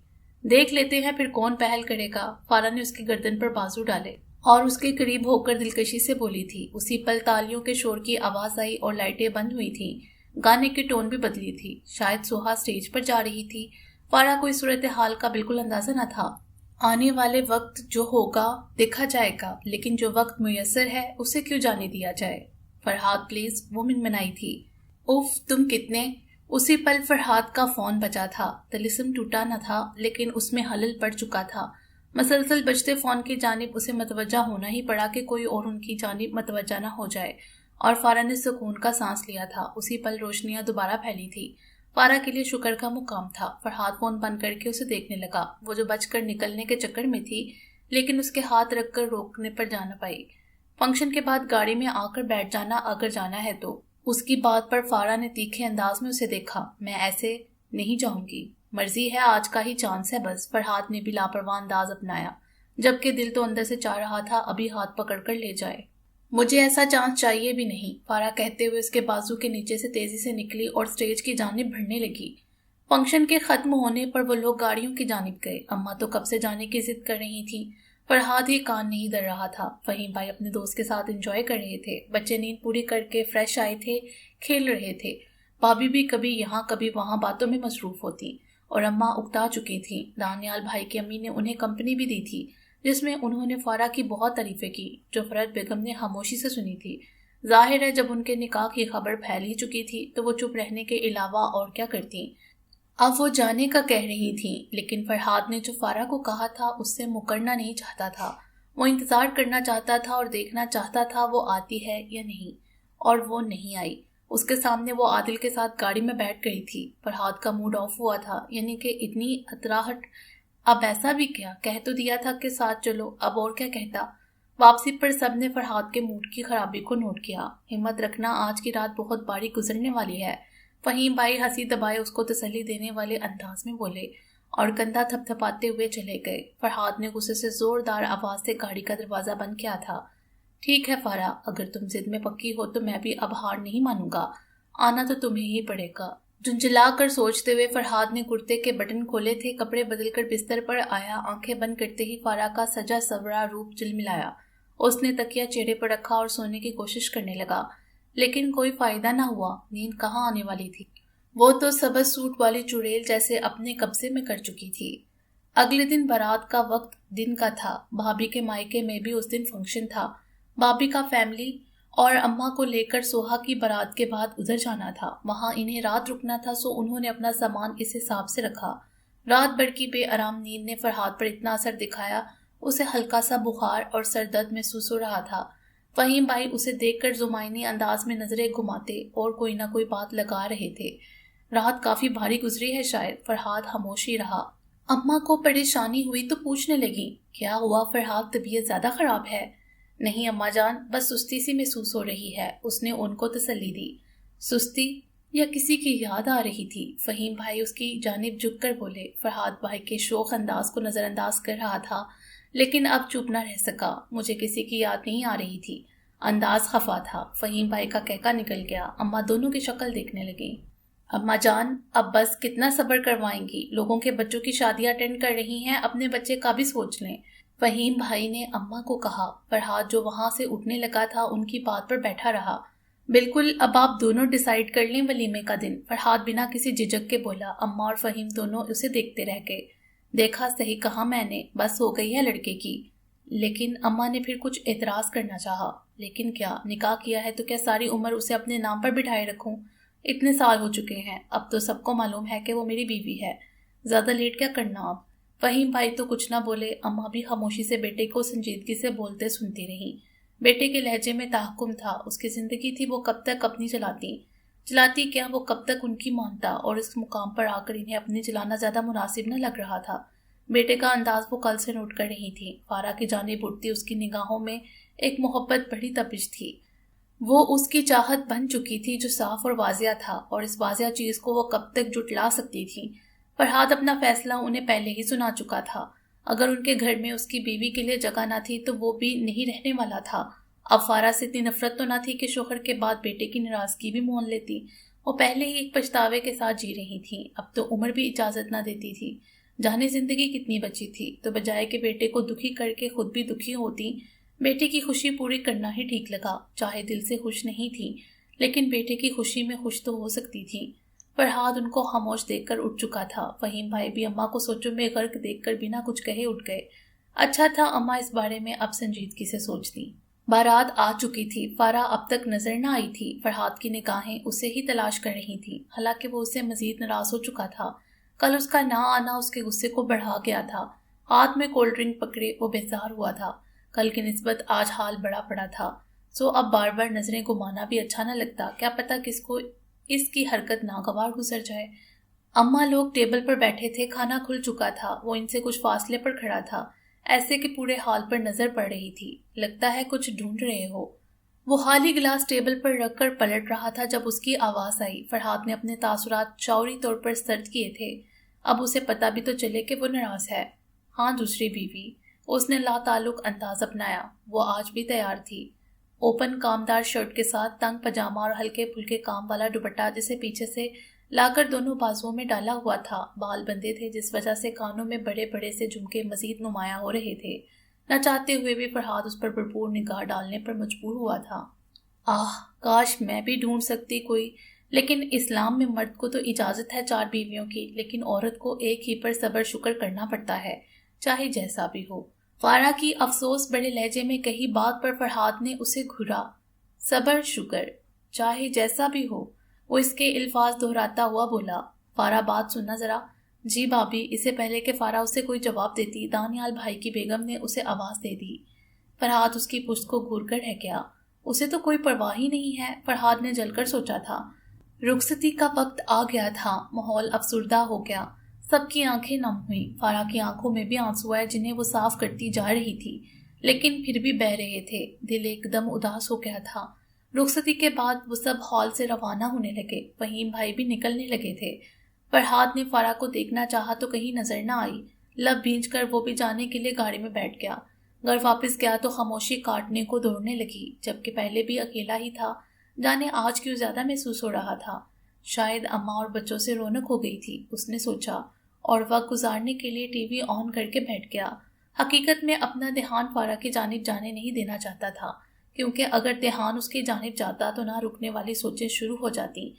دیکھ لیتے ہیں پھر کون پہل کرے گا۔ فارا نے اس کی گردن پر بازو ڈالے اور اس کے قریب ہو کر دلکشی سے بولی تھی۔ اسی پل تالیوں کے شور کی آواز آئی اور لائٹیں بند ہوئی تھیں۔ گانے کی ٹون بھی بدلی تھی، شاید سوہا سٹیج پر جا رہی تھی۔ فارا کو اس صورتحال کا بالکل اندازہ نہ تھا۔ آنے والے وقت جو ہوگا دیکھا جائے گا، لیکن جو وقت میسر ہے اسے کیوں جانے دیا جائے؟ فرحاد پلیز، وہ منمنائی تھی۔ اوف تم کتنے… اسی پل فرحاد کا فون بجا تھا۔ طلسم ٹوٹا نہ تھا لیکن اس میں خلل پڑ چکا تھا۔ مسلسل بجتے فون کی جانب اسے متوجہ ہونا ہی پڑا کہ کوئی اور ان کی جانب متوجہ نہ ہو جائے، اور فارا نے سکون کا سانس لیا تھا۔ اسی پل روشنیاں دوبارہ پھیلی تھی۔ فارا کے لیے شکر کا مقام تھا۔ فرحاد فون بند کر کے اسے دیکھنے لگا۔ وہ جو بچ کر نکلنے کے چکر میں تھی لیکن اس کے ہاتھ رکھ کر روکنے پر جا نہ پائی۔ فنکشن کے بعد گاڑی میں آ کر بیٹھ جانا اگر جانا ہے تو۔ اس کی بات پر فارا نے تیکھے انداز میں اسے دیکھا۔ میں ایسے نہیں جاؤں گی، مرضی ہے، آج کا ہی چانس ہے بس۔ فرحاد نے بھی لاپرواہ انداز اپنایا، جبکہ دل تو اندر سے چاہ رہا تھا ابھی ہاتھ پکڑ کر لے جائے۔ مجھے ایسا چانس چاہیے بھی نہیں، فارا کہتے ہوئے اس کے بازو کے نیچے سے تیزی سے نکلی اور سٹیج کی جانب بڑھنے لگی۔ فنکشن کے ختم ہونے پر وہ لوگ گاڑیوں کی جانب گئے۔ اماں تو کب سے جانے کی ضد کر رہی تھیں۔ فرحاد ہی کان نہیں دھر رہا تھا۔ فہیم بھائی اپنے دوست کے ساتھ انجوائے کر رہے تھے۔ بچے نیند پوری کر کے فریش آئے تھے، کھیل رہے تھے۔ بھابھی بھی کبھی یہاں کبھی وہاں باتوں میں مصروف ہوتی، اور اماں اکتا چکی تھیں۔ دانیال بھائی کی امی نے انہیں کمپنی بھی دی تھی، جس میں انہوں نے فارا کی بہت تعریفیں کی، جو فرد بیگم نے خاموشی سے سنی تھی۔ ظاہر ہے جب ان کے نکاح کی خبر پھیل ہی چکی تھی تو وہ چپ رہنے کے علاوہ اور کیا کرتی۔ اب وہ جانے کا کہہ رہی تھیں، لیکن فرحاد نے جو فارا کو کہا تھا اس سے مکرنا نہیں چاہتا تھا۔ وہ انتظار کرنا چاہتا تھا اور دیکھنا چاہتا تھا وہ آتی ہے یا نہیں، اور وہ نہیں آئی۔ اس کے سامنے وہ عادل کے ساتھ گاڑی میں بیٹھ گئی تھی۔ فرحاد کا موڈ آف ہوا تھا، یعنی کہ اتنی اتراہٹ۔ اب ایسا بھی کیا، کہہ تو دیا تھا کہ ساتھ چلو، اب اور کیا کہتا۔ واپسی پر سب نے فرحاد کے موڈ کی خرابی کو نوٹ کیا۔ ہمت رکھنا، آج کی رات بہت باری گزرنے والی ہے۔ فہیم بھائی ہنسی دبائے اس کو تسلی دینے والے انداز میں بولے اور کندھا تھپ تھپاتے ہوئے چلے گئے۔ فرحاد نے غصے سے زوردار آواز سے گاڑی کا دروازہ بند کیا تھا۔ ٹھیک ہے فارا، اگر تم ضد میں پکی ہو تو میں بھی اب ہار نہیں مانوں گا، آنا تو تمہیں ہی پڑے گا۔ جھنجھلا کر سوچتے ہوئے فرحاد نے کرتے کے بٹن کھولے تھے، کپڑے بدل کر بستر پر آیا۔ آنکھیں بند کرتے ہی فارا کا سجا سورا روپ جلملایا۔ اس نے تکیہ چہرے پر رکھا اور سونے کی کوشش کرنے لگا، لیکن کوئی فائدہ نہ ہوا۔ نیند کہاں آنے والی تھی، وہ تو سبز سوٹ والی چڑیل جیسے اپنے قبضے میں کر چکی تھی۔ اگلے دن بارات کا وقت دن کا تھا۔ بھابھی کے مائکے میں بھی اس دن فنکشن تھا۔ بھابھی کا فیملی اور اماں کو لے کر سوہا کی بارات کے بعد ادھر جانا تھا۔ وہاں انہیں رات رکنا تھا، سو انہوں نے اپنا سامان اس حساب سے رکھا۔ رات بھر کی بے آرام نیند نے فرحاد پر اتنا اثر دکھایا، اسے ہلکا سا بخار اور سر درد محسوس ہو رہا تھا۔ فہیم بھائی اسے دیکھ کر زمائنی انداز میں نظریں گھماتے اور کوئی نہ کوئی بات لگا رہے تھے۔ رات کافی بھاری گزری ہے شاید۔ فرحاد خاموش ہی رہا۔ اماں کو پریشانی ہوئی تو پوچھنے لگی، کیا ہوا فرحاد، طبیعت زیادہ خراب ہے؟ نہیں اماں جان، بس سستی سی محسوس ہو رہی ہے، اس نے ان کو تسلی دی۔ سستی یا کسی کی یاد آ رہی تھی؟ فہیم بھائی اس کی جانب جھک کر بولے۔ فرحاد بھائی کے شوخ انداز کو نظر انداز کر رہا تھا، لیکن اب چپ نہ رہ سکا۔ مجھے کسی کی یاد نہیں آ رہی تھی، انداز خفا تھا۔ فہیم بھائی کا کہکا نکل گیا۔ اماں دونوں کی شکل دیکھنے لگیں۔ اماں جان اب بس کتنا صبر کروائیں گی، لوگوں کے بچوں کی شادیاں اٹینڈ کر رہی ہیں، اپنے بچے کا بھی سوچ لیں۔ فہیم بھائی نے اماں کو کہا۔ فرحاد جو وہاں سے اٹھنے لگا تھا ان کی بات پر بیٹھا رہا۔ بالکل، اب آپ دونوں ڈیسائیڈ کر لیں ولیمے کا دن، فرحاد بنا کسی جھجک کے بولا۔ اماں اور فہیم دونوں اسے دیکھتے رہ گئے۔ دیکھا صحیح کہا میں نے، بس ہو گئی ہے لڑکے کی۔ لیکن اماں نے پھر کچھ اعتراض کرنا چاہا۔ لیکن کیا نکاح کیا ہے تو کیا ساری عمر اسے اپنے نام پر بٹھائے رکھوں؟ اتنے سال ہو چکے ہیں، اب تو سب کو معلوم ہے کہ وہ میری بیوی ہے، زیادہ لیٹ کیا کرنا اب؟ فہیم بھائی تو کچھ نہ بولے، اماں بھی خاموشی سے بیٹے کو سنجیدگی سے بولتے سنتی رہیں۔ بیٹے کے لہجے میں تحکم تھا، اس کی زندگی تھی، وہ کب تک اپنی چلاتی کیا وہ کب تک ان کی مانتا، اور اس مقام پر آ کر انہیں اپنی چلانا زیادہ مناسب نہ لگ رہا تھا۔ بیٹے کا انداز وہ کل سے نوٹ کر رہی تھی۔ فارا کی جانب اٹھتی اس کی نگاہوں میں ایک محبت بڑی تپش تھی۔ وہ اس کی چاہت بن چکی تھی جو صاف اور واضح تھا، اور اس واضح چیز کو وہ کب تک جھٹلا سکتی تھی؟ فرحاد اپنا فیصلہ انہیں پہلے ہی سنا چکا تھا۔ اگر ان کے گھر میں اس کی بیوی کے لیے جگہ نہ تھی تو وہ بھی نہیں رہنے والا تھا۔ اب فارا سے اتنی نفرت تو نہ تھی کہ شوہر کے بعد بیٹے کی ناراضگی بھی مول لیتی۔ وہ پہلے ہی ایک پچھتاوے کے ساتھ جی رہی تھیں، اب تو عمر بھی اجازت نہ دیتی تھی۔ جانے زندگی کتنی بچی تھی، تو بجائے کہ بیٹے کو دکھی کر کے خود بھی دکھی ہوتی، بیٹے کی خوشی پوری کرنا ہی ٹھیک لگا۔ چاہے دل سے خوش نہیں تھی، لیکن بیٹے کی خوشی میں خوش تو ہو سکتی تھی۔ فرحاد ان کو خاموش دیکھ کر اٹھ چکا تھا۔ فہیم بھائی بھی اماں کو سوچوں میں غرق دیکھ کر بنا کچھ کہے اٹھ گئے۔ اچھا تھا اماں اس بارے میں اب سنجیدگی سے سوچتی۔ بارات آ چکی تھی، فارا اب تک نظر نہ آئی تھی۔ فرحاد کی نگاہیں اسے ہی تلاش کر رہی تھیں، حالانکہ وہ اسے مزید ناراض ہو چکا تھا۔ کل اس کا نہ آنا اس کے غصے کو بڑھا گیا تھا۔ ہاتھ میں کولڈ ڈرنک پکڑے وہ بیزار ہوا تھا۔ کل کی نسبت آج حال بڑا پڑا تھا، سو اب بار بار نظریں گھمانا بھی اچھا نہ لگتا۔ کیا پتا کس کو اس کی حرکت ناگوار گزر جائے۔ اماں لوگ ٹیبل پر بیٹھے تھے، کھانا کھل چکا تھا۔ وہ ان سے کچھ فاصلے پر کھڑا تھا، ایسے کہ پورے حال پر نظر پڑ رہی تھی۔ لگتا ہے کچھ ڈھونڈ رہے ہو۔ وہ خالی گلاس ٹیبل پر رکھ کر پلٹ رہا تھا جب اس کی آواز آئی۔ فرحاد نے اپنے تاثرات شعوری طور پر سرد کیے تھے۔ اب اسے پتا بھی تو چلے کہ وہ ناراض ہے۔ ہاں، دوسری بیوی۔ اس نے لا تعلق انداز اپنایا۔ وہ آج بھی تیار تھی، اوپن کامدار شرٹ کے ساتھ، تنگ پاجامہ اور ہلکے پھلکے کام والا دوپٹہ جسے پیچھے سے لا کر دونوں بازوؤں میں ڈالا ہوا تھا۔ بال بندے تھے جس وجہ سے کانوں میں بڑے بڑے سے جھمکے مزید نمایاں ہو رہے تھے۔ نہ چاہتے ہوئے بھی فرحاد اس پر بھرپور نگاہ ڈالنے پر مجبور ہوا تھا۔ کاش میں بھی ڈھونڈ سکتی کوئی، لیکن اسلام میں مرد کو تو اجازت ہے 4 بیویوں کی، لیکن عورت کو ایک ہی پر صبر شکر کرنا پڑتا ہے، چاہے جیسا بھی ہو۔ فارا کی افسوس بڑے لہجے میں کہی بات پر فرحاد نے اسے گھورا۔ صبر شکر، چاہے جیسا بھی ہو، وہ اس کے الفاظ دہراتا ہوا بولا۔ فارا بات سننا ذرا۔ جی بھابی۔ اسے پہلے کہ فارا اسے کوئی جواب دیتی، دانیال بھائی کی بیگم نے اسے آواز دے دی۔ فرحاد اس کی پشت کو گھور کر رہ گیا۔ اسے تو کوئی پرواہ ہی نہیں ہے، فرحاد نے جل کر سوچا تھا۔ رخصتی کا وقت آ گیا تھا، ماحول افسردہ ہو گیا، سب کی آنکھیں نم ہوئیں۔ فارا کی آنکھوں میں بھی آنسو آئے جنہیں وہ صاف کرتی جا رہی تھی، لیکن پھر بھی بہہ رہے تھے۔ دل ایک دم اداس ہو گیا تھا۔ رخصتی کے بعد وہ سب ہال سے روانہ ہونے لگے۔ فہیم بھائی بھی نکلنے لگے تھے۔ فرحاد نے فارا کو دیکھنا چاہا تو کہیں نظر نہ آئی۔ لب بھینچ کر وہ بھی جانے کے لیے گاڑی میں بیٹھ گیا۔ گھر واپس گیا تو خاموشی کاٹنے کو دوڑنے لگی، جبکہ پہلے بھی اکیلا ہی تھا۔ جانے آج کیوں زیادہ محسوس ہو رہا تھا۔ شاید اماں اور بچوں سے رونق ہو گئی تھی، اس نے سوچا، اور وقت گزارنے کے لیے ٹی وی آن کر کے بیٹھ گیا۔ حقیقت میں اپنا دھیان فارا کی جانب جانے نہیں دینا چاہتا تھا، کیونکہ اگر دھیان اس کی جانب جاتا تو نہ رکنے والی سوچیں شروع ہو جاتی،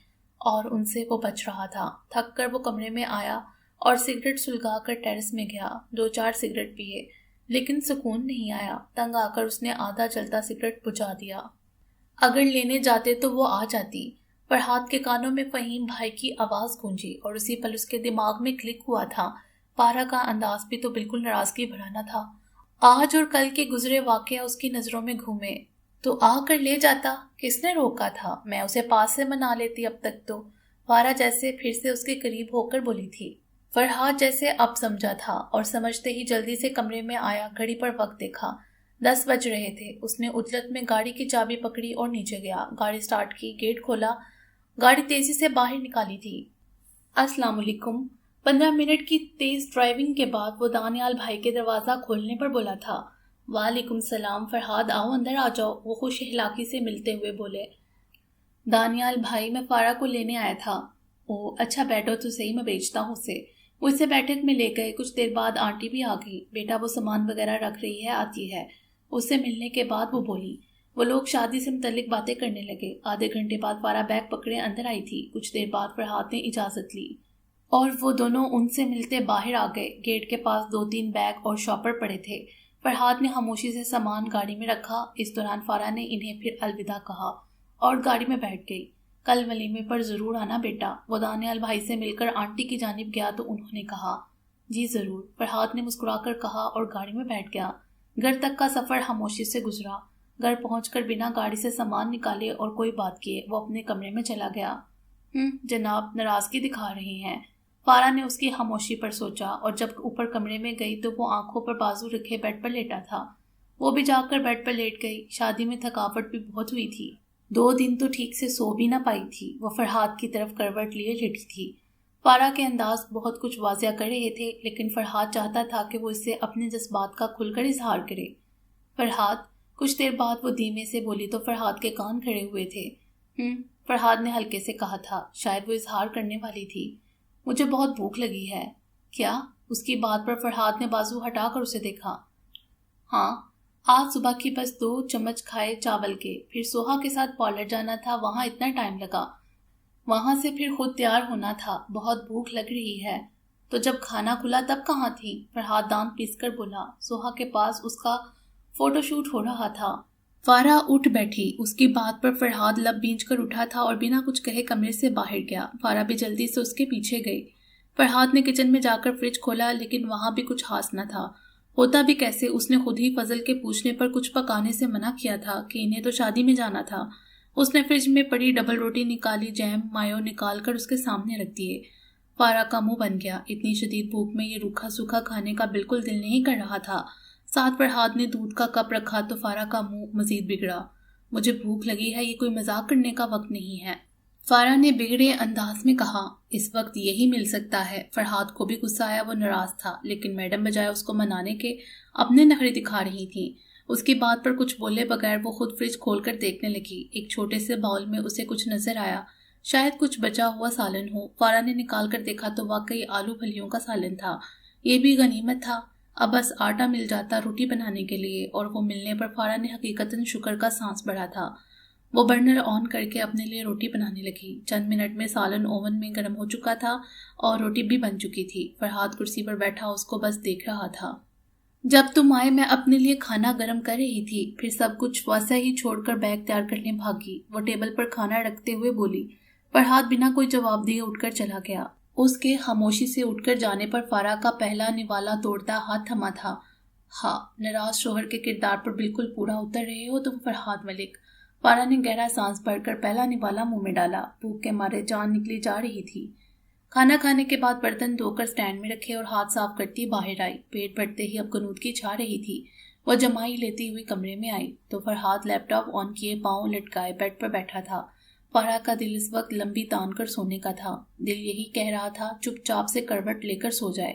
اور ان سے وہ بچ رہا تھا۔ تھک کر وہ کمرے میں آیا اور سگریٹ سلگا کر ٹیرس میں گیا۔ 2-4 سگریٹ پیے، لیکن سکون نہیں آیا۔ تنگ آ کر اس نے آدھا جلتا سگریٹ بجھا دیا۔ اگر لینے جاتے تو وہ آ جاتی۔ فرحاد کے کانوں میں فہیم بھائی کی آواز گونجی، اور اسی پل اس کے دماغ میں کلک ہوا تھا، فارا کا انداز بھی تو بالکل ناراضگی بھرا نہ تھا۔ آج اور کل کے گزرے واقعہ اس کی نظروں میں گھومے۔ تو آ کر لے جاتا، کس نے روکا تھا؟ میں اسے پاس سے منا لیتی اب تک تو۔ فارا جیسے پھر سے اس کے قریب ہو کر بولی تھی۔ فرحاد جیسے اب سمجھا تھا، اور سمجھتے ہی جلدی سے کمرے میں آیا، گھڑی پر وقت دیکھا، 10 بج رہے تھے۔ اس نے عجلت میں گاڑی کی چابی پکڑی اور نیچے گیا، گاڑی سٹارٹ کی، گیٹ کھولا، گاڑی تیزی سے باہر نکالی تھی۔ السلام علیکم۔ 15 منٹ کی تیز ڈرائیونگ کے بعد وہ دانیال بھائی کے دروازہ کھولنے پر بولا تھا۔ وعلیکم السلام فرحاد، آؤ اندر آ جاؤ، وہ خوش اخلاقی سے ملتے ہوئے بولے۔ دانیال بھائی، میں فارا کو لینے آیا تھا۔ او اچھا، بیٹھو تو صحیح، میں بھیجتا ہوں اسے۔ وہ اسے بیٹھک میں لے گئے۔ کچھ دیر بعد آنٹی بھی آ گئی۔ بیٹا وہ سامان وغیرہ رکھ رہی ہے، آتی ہے۔ اس سے ملنے کے بعد وہ بولی۔ وہ لوگ شادی سے متعلق باتیں کرنے لگے۔ آدھے گھنٹے بعد فارا بیگ پکڑے اندر آئی تھی۔ کچھ دیر بعد فرحات نے اجازت لی اور وہ دونوں ان سے ملتے باہر آ گئے۔ گیٹ کے پاس 2-3 بیگ اور شاپر پڑے تھے۔ فرحات نے خاموشی سے سامان گاڑی میں رکھا۔ اس دوران فارا نے انہیں پھر الوداع کہا اور گاڑی میں بیٹھ گئی۔ کل ولیمے پر ضرور آنا بیٹا۔ وہ دانیال بھائی سے مل کر آنٹی کی جانب گیا تو انہوں نے کہا جی ضرور۔ فرحات نے مسکرا کر کہا اور گاڑی میں بیٹھ گیا۔ گھر تک کا سفر خاموشی سے گزرا۔ گھر پہنچ کر بنا گاڑی سے سامان نکالے اور کوئی بات کیے وہ اپنے کمرے میں چلا گیا۔ جناب ناراضگی دکھا رہی ہیں، فارا نے اس کی خاموشی پر سوچا، اور جب اوپر کمرے میں گئی تو وہ آنکھوں پر بازو رکھے بیڈ پر لیٹا تھا۔ وہ بھی جا کر بیڈ پر لیٹ گئی۔ شادی میں تھکاوٹ بھی بہت ہوئی تھی۔ 2 دن تو ٹھیک سے سو بھی نہ پائی تھی۔ وہ فرحات کی طرف کروٹ لیے لیٹی تھی۔ فارا کے انداز بہت کچھ واضح کر رہے تھے، لیکن فرحات چاہتا تھا کہ وہ اس سے اپنے جذبات کا کھل کر اظہار کرے۔ فرحات، کچھ دیر بعد وہ دھیمے سے بولی تو فرحات کے کان کھڑے ہوئے تھے۔ فرحات نے ہلکے سے کہا تھا، شاید وہ اظہار کرنے والی تھی۔ مجھے بہت بھوک لگی ہے۔ کیا؟ اس کی بات پر فرحات نے بازو ہٹا کر اسے دیکھا۔ ہاں، آج صبح کی بس 2 چمچ کھائے چاول کے، پھر سوہا کے ساتھ پارلر جانا تھا، وہاں اتنا ٹائم لگا، وہاں سے پھر خود تیار ہونا تھا، بہت بھوک لگ رہی ہے۔ تو جب کھانا کھلا تب کہاں تھی؟ فرحات دانت پیس کر بولا۔ سوہا کے پاس اس کا فوٹو شوٹ ہو رہا تھا۔ فارا اٹھ بیٹھی۔ اس کی بات پر فرحات لب بینچ کر اٹھا تھا اور بنا کچھ کہے کمرے سے باہر گیا۔ فارا بھی جلدی سے اس کے پیچھے گئی۔ فرحات نے کچن میں جا کر فریج کھولا، لیکن وہاں بھی کچھ خاص نہ تھا۔ ہوتا بھی کیسے، اس نے خود ہی فضل کے پوچھنے پر کچھ پکانے سے منع کیا تھا کہ انہیں تو شادی میں جانا تھا۔ اس نے فریج میں پڑی ڈبل روٹی نکالی، جیم مایو نکال کر اس کے سامنے رکھ دیے۔ فارا کا منہ بن گیا۔ اتنی شدید بھوک میں یہ روکھا سوکھا کھانے کا بالکل دل نہیں کر رہا تھا۔ ساتھ فرحات نے دودھ کا کپ رکھا تو فارا کا منہ مزید بگڑا۔ مجھے بھوک لگی ہے، یہ کوئی مذاق کرنے کا وقت نہیں ہے، فارا نے بگڑے انداز میں کہا۔ اس وقت یہی مل سکتا ہے۔ فرحات کو بھی غصہ آیا، وہ ناراض تھا، لیکن میڈم بجائے اس کو منانے کے اپنے نخرے دکھا رہی تھیں۔ اس کی بات پر کچھ بولے بغیر وہ خود فریج کھول کر دیکھنے لگی۔ ایک چھوٹے سے باؤل میں اسے کچھ نظر آیا، شاید کچھ بچا ہوا سالن ہو۔ فارا نے نکال کر دیکھا تو واقعی آلو پھلیوں کا سالن تھا۔ یہ بھی غنیمت تھا، اب بس آٹا مل جاتا روٹی بنانے کے لیے، اور وہ ملنے پر فارا نے حقیقتاً شکر کا سانس بھرا تھا۔ وہ برنر آن کر کے اپنے لیے روٹی بنانے لگی۔ چند منٹ میں سالن اوون میں گرم ہو چکا تھا اور روٹی بھی بن چکی تھی۔ فرحات کرسی پر بیٹھا اس کو بس دیکھ رہا تھا۔ جب تم آئے میں اپنے لیے کھانا گرم کر رہی تھی، پھر سب کچھ ویسا ہی چھوڑ کر بیگ تیار کرنے بھاگی، وہ ٹیبل پر کھانا رکھتے ہوئے بولی۔ فرحات بنا کوئی جواب دیے اٹھ کر چلا گیا۔ اس کے خاموشی سے اٹھ کر جانے پر فارا کا پہلا نوالا توڑتا ہاتھ تھما تھا۔ ہاں، ناراض شوہر کے کردار پر بالکل پورا اتر رہے ہو تم فرحات ملک۔ فارا نے گہرا سانس بھر کر پہلا نوالا منہ میں ڈالا۔ بھوک کے مارے جان نکلی جا رہی تھی۔ کھانا کھانے کے بعد برتن دھو کر سٹینڈ میں رکھے اور ہاتھ صاف کرتی باہر آئی۔ پیٹ بھرتے ہی اب غنودگی چھا رہی تھی۔ وہ جمائی لیتی ہوئی کمرے میں آئی تو فرحات لیپ ٹاپ آن کیے پاؤں لٹکائے بیڈ پر بیٹھا تھا۔ فارا کا دل اس وقت لمبی تان کر سونے کا تھا۔ دل یہی کہہ رہا تھا چپ چاپ سے کروٹ لے کر سو جائے،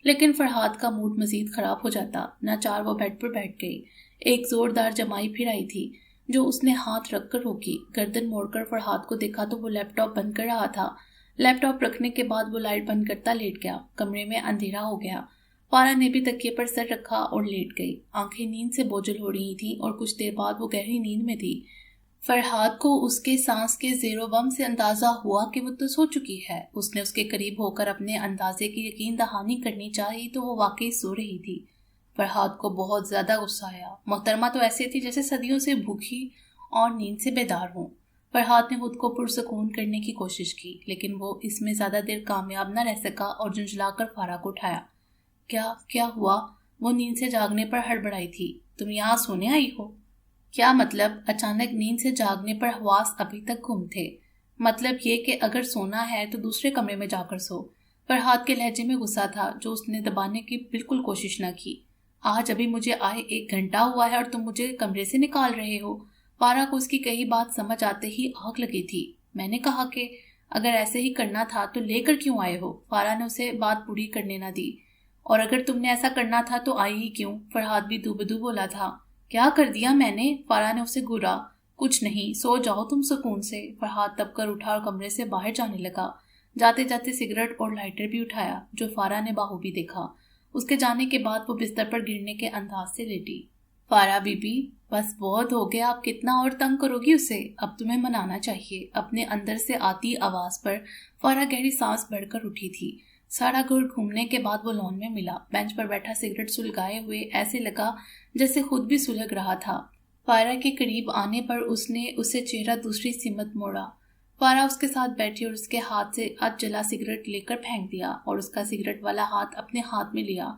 لیکن فرحات کا موڈ مزید خراب ہو جاتا۔ ناچار وہ بیڈ پر بیٹھ گئی۔ ایک زوردار جمائی پھر آئی تھی جو اس نے ہاتھ رکھ کر روکی۔ گردن موڑ کر فرحات کو دیکھا تو وہ لیپ ٹاپ بند کر رہا تھا۔ لیپ ٹاپ رکھنے کے بعد وہ لائٹ بند کرتا لیٹ گیا۔ کمرے میں اندھیرا ہو گیا۔ فارا نے بھی تکیے پر سر رکھا اور لیٹ گئی۔ آنکھیں نیند سے بوجھل ہو رہی تھیں اور کچھ دیر بعد وہ گہری نیند میں تھی۔ فرحات کو اس کے سانس کے زیر و بم سے اندازہ ہوا کہ وہ تو سو چکی ہے۔ اس نے اس کے قریب ہو کر اپنے اندازے کی یقین دہانی کرنی چاہی تو وہ واقعی سو رہی تھی۔ فرحات کو بہت زیادہ غصہ آیا۔ محترمہ تو ایسے تھی جیسے صدیوں سے بھوکی اور نیند سے بیدار ہوں۔ فرحات نے خود کو پرسکون کرنے کی کوشش کی، لیکن وہ اس میں زیادہ دیر کامیاب نہ رہ سکا اور جھنجھلا کر فارا کو اٹھایا۔ کیا ہوا؟ وہ نیند سے جاگنے پر ہڑبڑائی تھی۔ تم یہاں سونے آئی ہو؟ کیا مطلب؟ اچانک نیند سے جاگنے پر حواس ابھی تک گم تھے۔ مطلب یہ کہ اگر سونا ہے تو دوسرے کمرے میں جا کر سو۔ فرحات کے لہجے میں غصہ تھا جو اس نے دبانے کی بالکل کوشش نہ کی۔ آج ابھی مجھے آئے 1 گھنٹہ ہوا ہے اور تم مجھے کمرے سے نکال رہے ہو۔ فارا کو اس کی کہی بات سمجھ آتے ہی آگ لگی تھی۔ میں نے کہا کہ اگر ایسے ہی کرنا تھا تو لے کر کیوں آئے ہو؟ فارا نے اسے بات پوری کرنے نہ دی۔ اور اگر تم نے ایسا کرنا تھا تو آئی ہی کیوں؟ فرحات بھی دوبدو بولا تھا۔ کیا کر دیا میں نے؟ فارا نے اسے گھورا۔ کچھ نہیں، سو جاؤ تم سکون سے۔ فرحات دب کر اٹھا اور کمرے سے باہر جانے لگا۔ جاتے جاتے سگریٹ اور لائٹر بھی اٹھایا جو فارا نے بخوبی دیکھا۔ اس کے جانے کے بعد وہ بستر پر گرنے کے انداز سے لیٹی۔ فارا بی بی، بس بہت ہو گیا، آپ کتنا اور تنگ کرو گی اسے؟ اب تمہیں منانا چاہیے۔ اپنے اندر سے آتی آواز پر فارا گہری سانس بھر کر اٹھی تھی۔ سارا گھر گھومنے کے بعد وہ لان میں ملا۔ بینچ پر بیٹھا سگریٹ سلگائے ہوئے ایسے لگا جیسے خود بھی سلگ رہا تھا۔ فارا کے قریب آنے پر اس نے اسے چہرہ دوسری سمت موڑا۔ فارا اس کے ساتھ بیٹھی اور اس کے ہاتھ سے اد جلا سگریٹ لے کر پھینک دیا اور اس کا سگریٹ والا ہاتھ اپنے ہاتھ میں لیا۔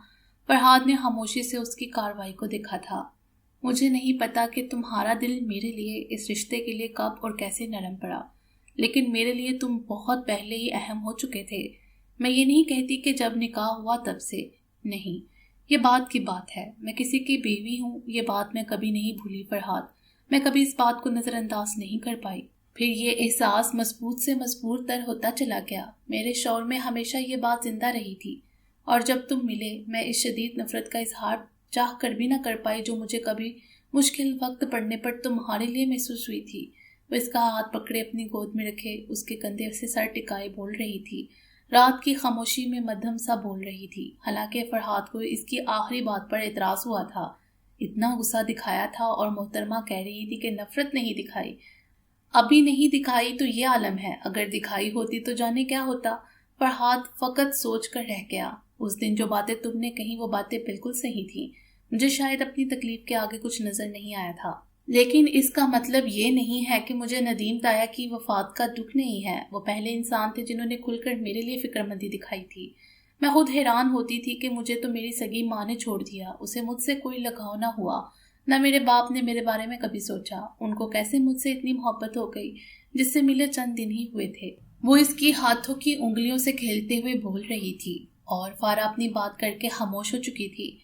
فرحاد نے خاموشی سے اس کی کارروائی کو دیکھا تھا۔ مجھے نہیں پتا کہ تمہارا دل میرے لیے اس رشتے کے لیے کب اور کیسے نرم پڑا، لیکن میرے لیے تم بہت پہلے ہی اہم ہو چکے تھے۔ میں یہ نہیں کہتی کہ جب نکاح ہوا تب سے، نہیں، یہ بات کی بات ہے۔ میں کسی کی بیوی ہوں، یہ بات میں کبھی نہیں بھولی فرحاد۔ میں کبھی اس بات کو نظر انداز نہیں کر پائی۔ پھر یہ احساس مضبوط سے مضبوط تر ہوتا چلا گیا۔ میرے شعور میں ہمیشہ یہ بات زندہ رہی تھی، اور جب تم ملے میں اس شدید نفرت کا اظہار چاہ کر بھی نہ کر پائی جو مجھے کبھی مشکل وقت پڑنے پر تمہارے لیے محسوس ہوئی تھی۔ وہ اس کا ہاتھ پکڑے اپنی گود میں رکھے اس کے کندھے سے سر ٹکائے بول رہی تھی، رات کی خاموشی میں مدھم سا بول رہی تھی۔ حالانکہ فرحاد کو اس کی آخری بات پر اعتراض ہوا تھا، اتنا غصہ دکھایا تھا، اور محترمہ کہہ رہی تھی کہ نفرت نہیں دکھائی۔ ابھی نہیں دکھائی تو یہ عالم ہے، اگر دکھائی ہوتی تو جانے کیا ہوتا۔ فرحاد فقط سوچ کر رہ گیا۔ اس دن جو باتیں تم نے کہیں وہ باتیں بالکل صحیح تھیں۔ مجھے شاید اپنی تکلیف کے آگے کچھ نظر نہیں آیا تھا، لیکن اس کا مطلب یہ نہیں ہے کہ مجھے ندیم تایا کی وفات کا دکھ نہیں ہے۔ وہ پہلے انسان تھے جنہوں نے کھل کر میرے لیے فکر مندی دکھائی تھی۔ میں خود حیران ہوتی تھی کہ مجھے تو میری سگی ماں نے چھوڑ دیا، اسے مجھ سے کوئی لگاؤ نہ ہوا، نہ میرے باپ نے میرے بارے میں کبھی سوچا۔ ان کو کیسے مجھ سے اتنی محبت ہو گئی جس سے ملے چند دن ہی ہوئے تھے۔ وہ اس کی ہاتھوں کی انگلیوں سے کھیلتے ہوئے بول رہی تھی، اور فارا اپنی بات کر کے خاموش ہو چکی تھی،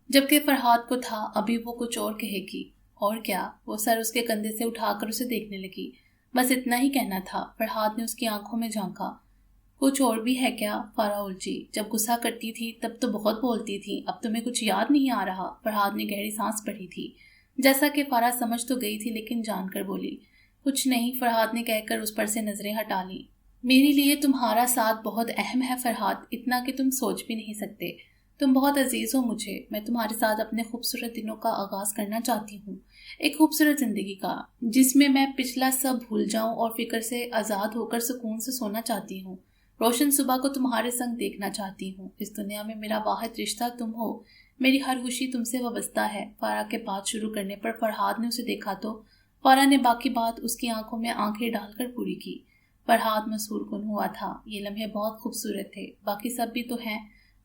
جبکہ فرحاد کو تھا ابھی وہ کچھ اور کہے گی۔ اور کیا؟ وہ سر اس کے کندھے سے اٹھا کر اسے دیکھنے لگی۔ بس اتنا ہی کہنا تھا۔ فرحاد نے اس کی آنکھوں میں جھانکا۔ کچھ اور بھی ہے کیا؟ فارا الجھی۔ جب غصہ کرتی تھی تب تو بہت بولتی تھی، اب تمہیں کچھ یاد نہیں آ رہا؟ فرحاد نے گہری سانس بھری تھی، جیسا کہ فارا سمجھ تو گئی تھی لیکن جان کر بولی، کچھ نہیں، فرحاد نے کہہ کر اس پر سے نظریں ہٹا لیں۔ میرے لیے تمہارا ساتھ بہت اہم ہے فرحاد، اتنا کہ تم سوچ بھی نہیں سکتے۔ تم بہت عزیز ہو مجھے۔ میں تمہارے ساتھ اپنے خوبصورت دنوں کا آغاز کرنا چاہتی ہوں، ایک خوبصورت زندگی کا، جس میں میں پچھلا سب بھول جاؤں اور فکر سے آزاد ہو کر سکون سے سونا چاہتی ہوں۔ روشن صبح کو تمہارے سنگ دیکھنا چاہتی ہوں۔ اس دنیا میں میرا واحد رشتہ تم ہو، میری ہر خوشی تم سے وابستہ ہے۔ فارا کے بات شروع کرنے پر فرحاد نے اسے دیکھا تو فارا نے باقی بات اس کی آنکھوں میں آنکھیں ڈال کر پوری کی۔ فرحاد مسحور کن ہوا تھا۔ یہ لمحے بہت خوبصورت تھے، باقی سب بھی تو ہیں۔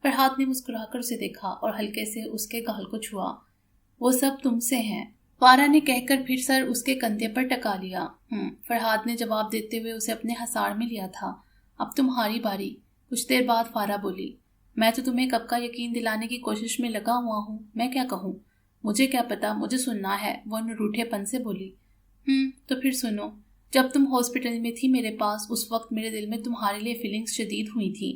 فرحاد نے مسکرا کر اسے دیکھا اور ہلکے سے اس کے گال کو چھوا۔ وہ سب تم سے ہیں، فارا نے کہہ کر پھر سر اس کے کندھے پر ٹکا لیا۔ فرحاد نے جواب دیتے ہوئے اسے اپنے حصار میں لیا تھا۔ اب تمہاری باری۔ کچھ دیر بعد فارا بولی، میں تو تمہیں کب کا یقین دلانے کی کوشش میں لگا ہوا ہوں، میں کیا کہوں؟ مجھے کیا پتا، مجھے سننا ہے، وہ روٹھے پن سے بولی۔ تو پھر سنو۔ جب تم ہاسپٹل میں تھی میرے پاس، اس وقت میرے دل میں تمہارے لیے فیلنگز شدید ہوئی تھیں۔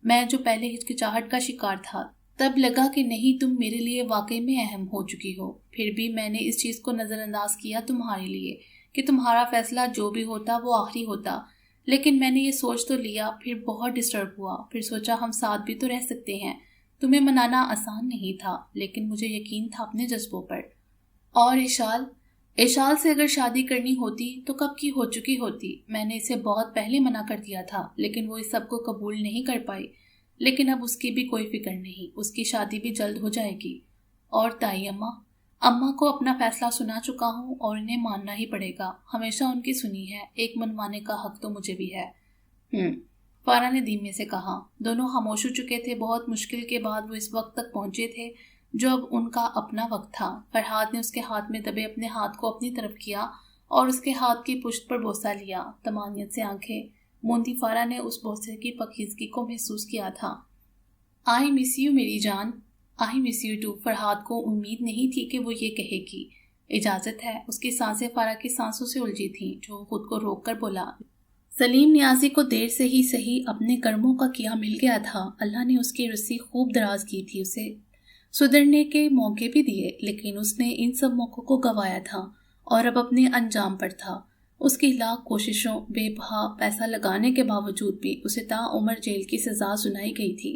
میں جو پہلے ہچکچاہٹ کا شکار تھا، تب لگا کہ نہیں، تم میرے لیے واقعی میں اہم ہو چکی ہو۔ پھر بھی میں نے اس چیز کو نظر انداز کیا تمہارے لیے کہ تمہارا فیصلہ جو بھی ہوتا وہ آخری ہوتا، لیکن میں نے یہ سوچ تو لیا، پھر بہت ڈسٹرب ہوا، پھر سوچا ہم ساتھ بھی تو رہ سکتے ہیں۔ تمہیں منانا آسان نہیں تھا، لیکن مجھے یقین تھا اپنے جذبوں پر۔ اور ایشال سے اگر شادی کرنی ہوتی تو کب کی ہو چکی ہوتی۔ میں نے اسے بہت پہلے منع کر دیا تھا، لیکن وہ اس سب کو قبول نہیں کر پائی۔ لیکن اب اس کی بھی کوئی فکر نہیں، اس کی شادی بھی جلد ہو جائے گی۔ اور تائی اماں کو اپنا فیصلہ سنا چکا ہوں اور انہیں ماننا ہی پڑے گا۔ ہمیشہ ان کی سنی ہے، ایک منوانے کا حق تو مجھے بھی ہے۔ فارا نے دھیمے سے کہا۔ دونوں خاموش ہو چکے تھے۔ بہت مشکل کے بعد وہ اس وقت تک پہنچے تھے جو اب ان کا اپنا وقت تھا۔ فرحاد نے اس کے ہاتھ میں دبے اپنے ہاتھ کو اپنی طرف کیا اور اس کے ہاتھ کی پشت پر بوسہ لیا۔ طمانینت سے آنکھیں موندی فارا نے اس بوسے کی پاکیزگی کو محسوس کیا تھا۔ آئی مس یو میری جان۔ آئی مس یو ٹو۔ فرحاد کو امید نہیں تھی کہ وہ یہ کہے گی۔ اجازت ہے۔ اس کی سانسیں فارا کی سانسوں سے الجھی تھیں، جو خود کو روک کر بولا، سلیم نیازی کو دیر سے ہی صحیح اپنے کرموں کا کیا مل گیا تھا۔ اللہ نے اس کی رسی خوب دراز کی تھی، اسے سدھرنے کے موقع بھی دیے، لیکن اس نے ان سب موقعوں کو گنوایا تھا اور اب اپنے انجام پر تھا۔ اس کی لاکھ کوششوں بے بہا پیسہ لگانے کے باوجود بھی اسے تاعمر جیل کی سزا سنائی گئی تھی۔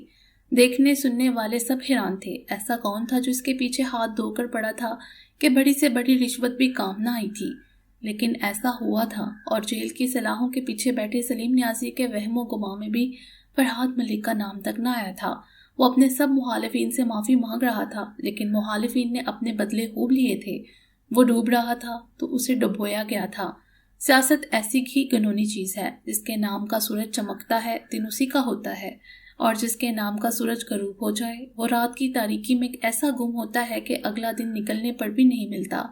دیکھنے سننے والے سب حیران تھے، ایسا کون تھا جو اس کے پیچھے ہاتھ دھو کر پڑا تھا کہ بڑی سے بڑی رشوت بھی کام نہ آئی تھی، لیکن ایسا ہوا تھا۔ اور جیل کی سلاخوں کے پیچھے بیٹھے سلیم نیازی کے وہم و گمان میں بھی فرحاد ملک کا نام تک نہ آیا تھا۔ وہ اپنے سب مخالفین سے معافی مانگ رہا تھا، لیکن مخالفین نے اپنے بدلے خوب لیے تھے۔ وہ ڈوب رہا تھا تو اسے ڈبویا گیا تھا۔ سیاست ایسی ہی گنونی چیز ہے، جس کے نام کا سورج چمکتا ہے دن اسی کا ہوتا ہے، اور جس کے نام کا سورج غروب ہو جائے وہ رات کی تاریکی میں ایسا گم ہوتا ہے کہ اگلا دن نکلنے پر بھی نہیں ملتا۔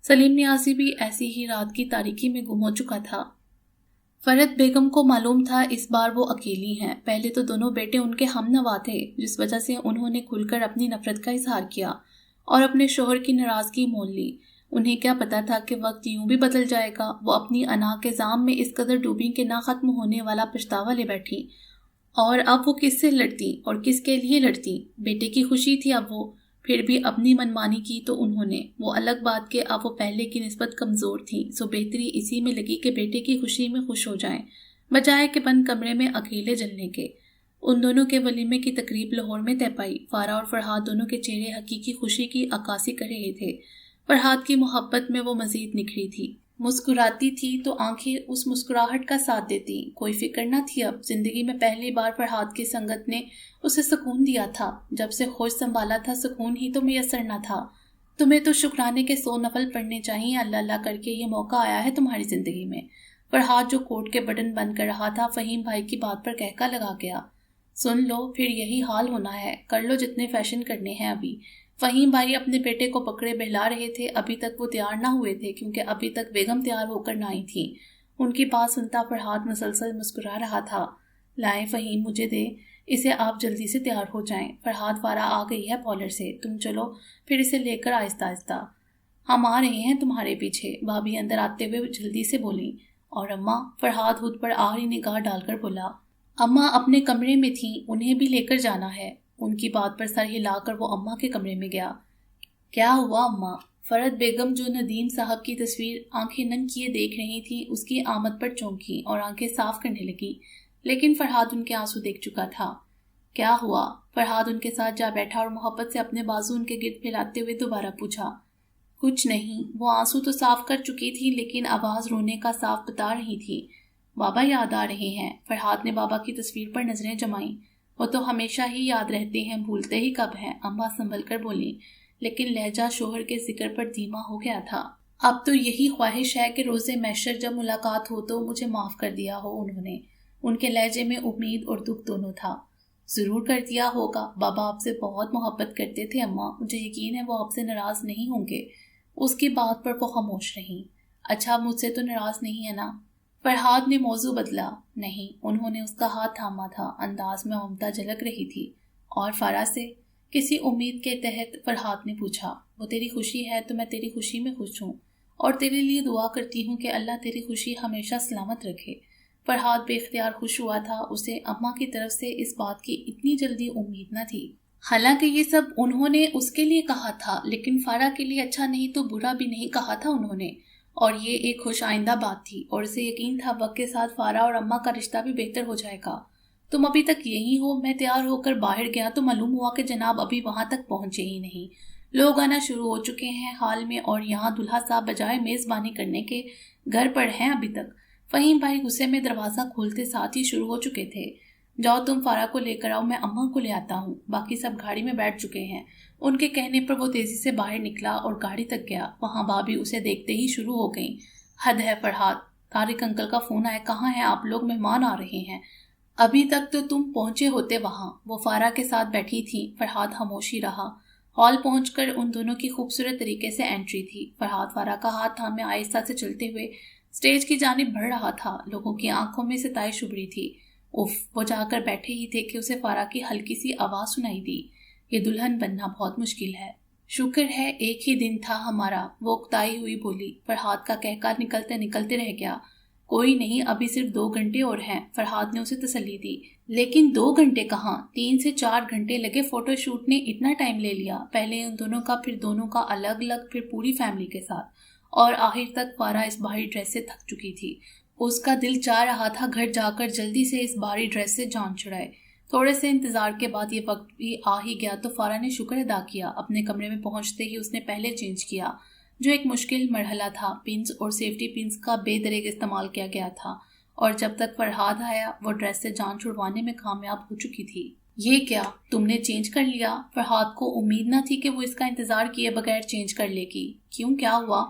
سلیم نیازی بھی ایسی ہی رات کی تاریکی میں گم ہو چکا تھا۔ فرحت بیگم کو معلوم تھا اس بار وہ اکیلی ہیں۔ پہلے تو دونوں بیٹے ان کے ہم نوا تھے، جس وجہ سے انہوں نے کھل کر اپنی نفرت کا اظہار کیا اور اپنے شوہر کی ناراضگی مول لی۔ انہیں کیا پتا تھا کہ وقت یوں بھی بدل جائے گا۔ وہ اپنی انا کے زام میں اس قدر ڈوبی کہ نہ ختم ہونے والا پچھتاوا لے بیٹھی، اور اب وہ کس سے لڑتی اور کس کے لیے لڑتی؟ بیٹے کی خوشی تھی اب وہ، پھر بھی اپنی منمانی کی تو انہوں نے۔ وہ الگ بات کہ اب وہ پہلے کی نسبت کمزور تھی، سو بہتری اسی میں لگی کہ بیٹے کی خوشی میں خوش ہو جائیں، بجائے کہ بند کمرے میں اکیلے جلنے کے۔ ان دونوں کے ولیمے کی تقریب لاہور میں طے پائی۔ فارا اور فرحاد دونوں کے چہرے حقیقی خوشی کی عکاسی کر رہے تھے۔ فرحاد کی محبت میں وہ مزید نکھری تھی، مسکراتی تھی تو آنکھیں اس مسکراہٹ کا ساتھ دیتی۔ کوئی فکر نہ تھی اب۔ زندگی میں پہلی بار فرحاد کی سنگت نے اسے سکون دیا تھا۔ جب سے ہوش سنبھالا تھا سکون ہی تو میسر نہ تھا۔ تمہیں تو شکرانے کے 100 نفل پڑھنے چاہیے، اللہ اللہ کر کے یہ موقع آیا ہے تمہاری زندگی میں۔ فرحاد جو کوٹ کے بٹن بند کر رہا تھا فہیم بھائی کی بات پر کہکا لگا گیا، سن لو پھر یہی حال ہونا ہے، کر لو جتنے فیشن کرنے ہیں ابھی۔ فہیم بھائی اپنے بیٹے کو پکڑے بہلا رہے تھے۔ ابھی تک وہ تیار نہ ہوئے تھے کیونکہ ابھی تک بیگم تیار ہو کر نہ آئی تھی۔ ان کی بات سنتا فرحاد مسلسل مسکرا رہا تھا۔ لائیں فہیم مجھے دے اسے، آپ جلدی سے تیار ہو جائیں۔ فرحاد فارا آ گئی ہے پارلر سے، تم چلو پھر اسے لے کر آہستہ آہستہ۔ ہم آ رہے ہیں تمہارے پیچھے، بھابھی اندر آتے ہوئے جلدی سے بولیں۔ اور اماں؟ فرحاد خود پر آہری نگاہ ڈال کر بولا۔ اماں اپنے کمرے میں تھیں، انہیں بھی لے کر جانا ہے۔ ان کی بات پر سر ہلا کر وہ اماں کے کمرے میں گیا۔ کیا ہوا اماں؟ فرحت بیگم جو ندیم صاحب کی تصویر آنکھیں نم کیے دیکھ رہی تھی اس کی آمد پر چونکی اور آنکھیں صاف کرنے لگی، لیکن فرحاد ان کے آنسو دیکھ چکا تھا۔ کیا ہوا؟ فرحاد ان کے ساتھ جا بیٹھا اور محبت سے اپنے بازو ان کے گرد پھیلاتے ہوئے دوبارہ پوچھا۔ کچھ نہیں۔ وہ آنسو تو صاف کر چکی تھی لیکن آواز رونے کا صاف بتا رہی تھی۔ بابا یاد آ رہے ہیں۔ فرحاد نے بابا کی تصویر پر نظریں جمائیں۔ وہ تو ہمیشہ ہی یاد رہتے ہیں، بھولتے ہی کب ہیں، اماں سنبھل کر بولی، لیکن لہجہ شوہر کے ذکر پر دھیما ہو گیا تھا۔ اب تو یہی خواہش ہے کہ روز محشر جب ملاقات ہو تو مجھے معاف کر دیا ہو انہوں نے۔ ان کے لہجے میں امید اور دکھ دونوں تھا۔ ضرور کر دیا ہوگا، بابا آپ سے بہت محبت کرتے تھے اماں، مجھے یقین ہے وہ آپ سے ناراض نہیں ہوں گے۔ اس کی بات پر وہ خاموش رہیں۔ اچھا مجھ سے تو ناراض نہیں ہے نا؟ فرحاد نے موضوع بدلا۔ نہیں، انہوں نے اس کا ہاتھ تھاما تھا، انداز میں ممتا جھلک رہی تھی۔ اور فارا سے؟ کسی امید کے تحت فرحاد نے پوچھا۔ وہ تیری خوشی ہے تو میں تیری خوشی میں خوش ہوں، اور تیرے لیے دعا کرتی ہوں کہ اللہ تیری خوشی ہمیشہ سلامت رکھے۔ فرحاد بے اختیار خوش ہوا تھا، اسے اماں کی طرف سے اس بات کی اتنی جلدی امید نہ تھی۔ حالانکہ یہ سب انہوں نے اس کے لیے کہا تھا، لیکن فارا کے لیے اچھا نہیں تو برا بھی نہیں کہا تھا انہوں نے، اور یہ ایک خوش آئندہ بات تھی، اور اسے یقین تھا وقت کے ساتھ فارا اور اماں کا رشتہ بھی بہتر ہو جائے گا۔ تم ابھی تک یہی ہو؟ میں تیار ہو کر باہر گیا تو معلوم ہوا کہ جناب ابھی وہاں تک پہنچے ہی نہیں۔ لوگ آنا شروع ہو چکے ہیں حال میں، اور یہاں دلہا صاحب بجائے میزبانی کرنے کے گھر پر ہیں ابھی تک۔ فہیم بھائی غصے میں دروازہ کھولتے ساتھ ہی شروع ہو چکے تھے۔ جاؤ تم فارا کو لے کر آؤ، میں اماں کو لے آتا ہوں۔ باقی سب گاڑی میں بیٹھ چکے ہیں۔ ان کے کہنے پر وہ تیزی سے باہر نکلا اور گاڑی تک گیا۔ وہاں بھابھی اسے دیکھتے ہی شروع ہو گئیں۔ حد ہے فرحاد، طارق انکل کا فون آیا، کہاں ہیں آپ لوگ؟ مہمان آ رہے ہیں۔ ابھی تک تو تم پہنچے ہوتے وہاں۔ وہ فارا کے ساتھ بیٹھی تھی۔ فرحاد خاموش ہی رہا۔ ہال پہنچ کر ان دونوں کی خوبصورت طریقے سے انٹری تھی۔ فرحاد فارا کا ہاتھ تھامے آہستہ سے چلتے ہوئے اسٹیج کی جانب بڑھ رہا تھا۔ لوگوں کی آنکھوں میں ستائش ابھری تھی۔ اف، وہ جا کر بیٹھے ہی تھے کہ اسے فارا کی ہلکی سی آواز سنائی دی، یہ دلہن بننا بہت مشکل ہے۔ شکر ہے ایک ہی دن تھا ہمارا، وہ اکتائی ہوئی بولی۔ فرحاد کا کہکا نکلتے نکلتے رہ گیا۔ کوئی نہیں، ابھی صرف 2 گھنٹے اور ہیں، فرحاد نے اسے تسلی دی۔ لیکن 2 گھنٹے کہاں، 3 سے 4 گھنٹے لگے، فوٹو شوٹ نے اتنا ٹائم لے لیا، پہلے ان دونوں کا، پھر دونوں کا الگ الگ، پھر پوری فیملی کے ساتھ، اور آخر تک فارا اس بھاری ڈریس سے تھک چکی تھی۔ اس کا دل چاہ رہا تھا گھر جا کر جلدی سے اس بھاری ڈریس سے جان چھڑائے۔ تھوڑے سے انتظار کے بعد یہ وقت بھی آ ہی گیا تو فارا نے شکر ادا کیا۔ اپنے کمرے میں پہنچتے ہی اس نے پہلے چینج کیا، جو ایک مشکل مرحلہ تھا۔ پنس اور سیفٹی پنس کا بے دریغ استعمال کیا گیا تھا، اور جب تک فرحاد آیا وہ ڈریس سے جان چھڑوانے میں کامیاب ہو چکی تھی۔ یہ کیا، تم نے چینج کر لیا؟ فرحاد کو امید نہ تھی کہ وہ اس کا انتظار کیے بغیر چینج کر لے گی۔ کیوں، کیا ہوا؟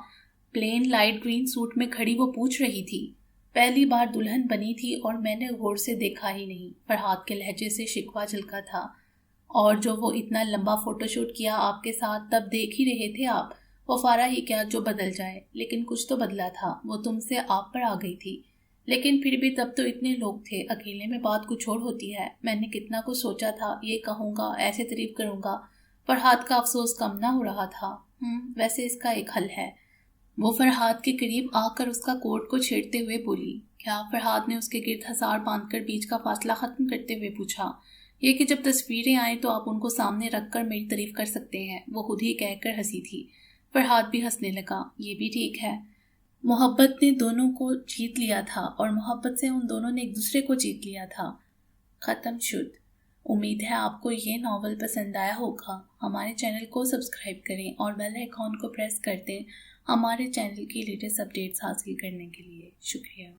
پلین لائٹ گرین سوٹ میں کھڑی وہ پوچھ رہی تھی۔ پہلی بار دلہن بنی تھی اور میں نے غور سے دیکھا ہی نہیں، فرحاد کے لہجے سے شکوہ جھلکا تھا۔ اور جو وہ اتنا لمبا فوٹو شوٹ کیا آپ کے ساتھ، تب دیکھ ہی رہے تھے آپ، وہ فارا ہی کیا جو بدل جائے، لیکن کچھ تو بدلا تھا، وہ تم سے آپ پر آ گئی تھی۔ لیکن پھر بھی تب تو اتنے لوگ تھے، اکیلے میں بات کچھ اور ہوتی ہے۔ میں نے کتنا کچھ سوچا تھا، یہ کہوں گا، ایسے تعریف کروں گا۔ فرحاد کا افسوس کم نہ ہو رہا تھا۔ ویسے اس کا ایک حل ہے۔ وہ فرحاد کے قریب آ کر اس کا کوٹ کو چھیڑتے ہوئے بولی۔ کیا؟ فرحاد نے اس کے گرد حصار باندھ کر بیچ کا فاصلہ ختم کرتے ہوئے پوچھا۔ یہ کہ جب تصویریں آئیں تو آپ ان کو سامنے رکھ کر میری تعریف کر سکتے ہیں، وہ خود ہی کہہ کر ہنسی تھی۔ فرحاد بھی ہنسنے لگا۔ یہ بھی ٹھیک ہے۔ محبت نے دونوں کو جیت لیا تھا، اور محبت سے ان دونوں نے ایک دوسرے کو جیت لیا تھا۔ ختم شد۔ امید ہے آپ کو یہ ناول پسند آیا ہوگا۔ ہمارے چینل کو سبسکرائب کریں اور بیل آئیکن کو پریس کر دیں ہمارے چینل کی لیٹسٹ اپڈیٹس حاصل کرنے کے لیے۔ شکریہ۔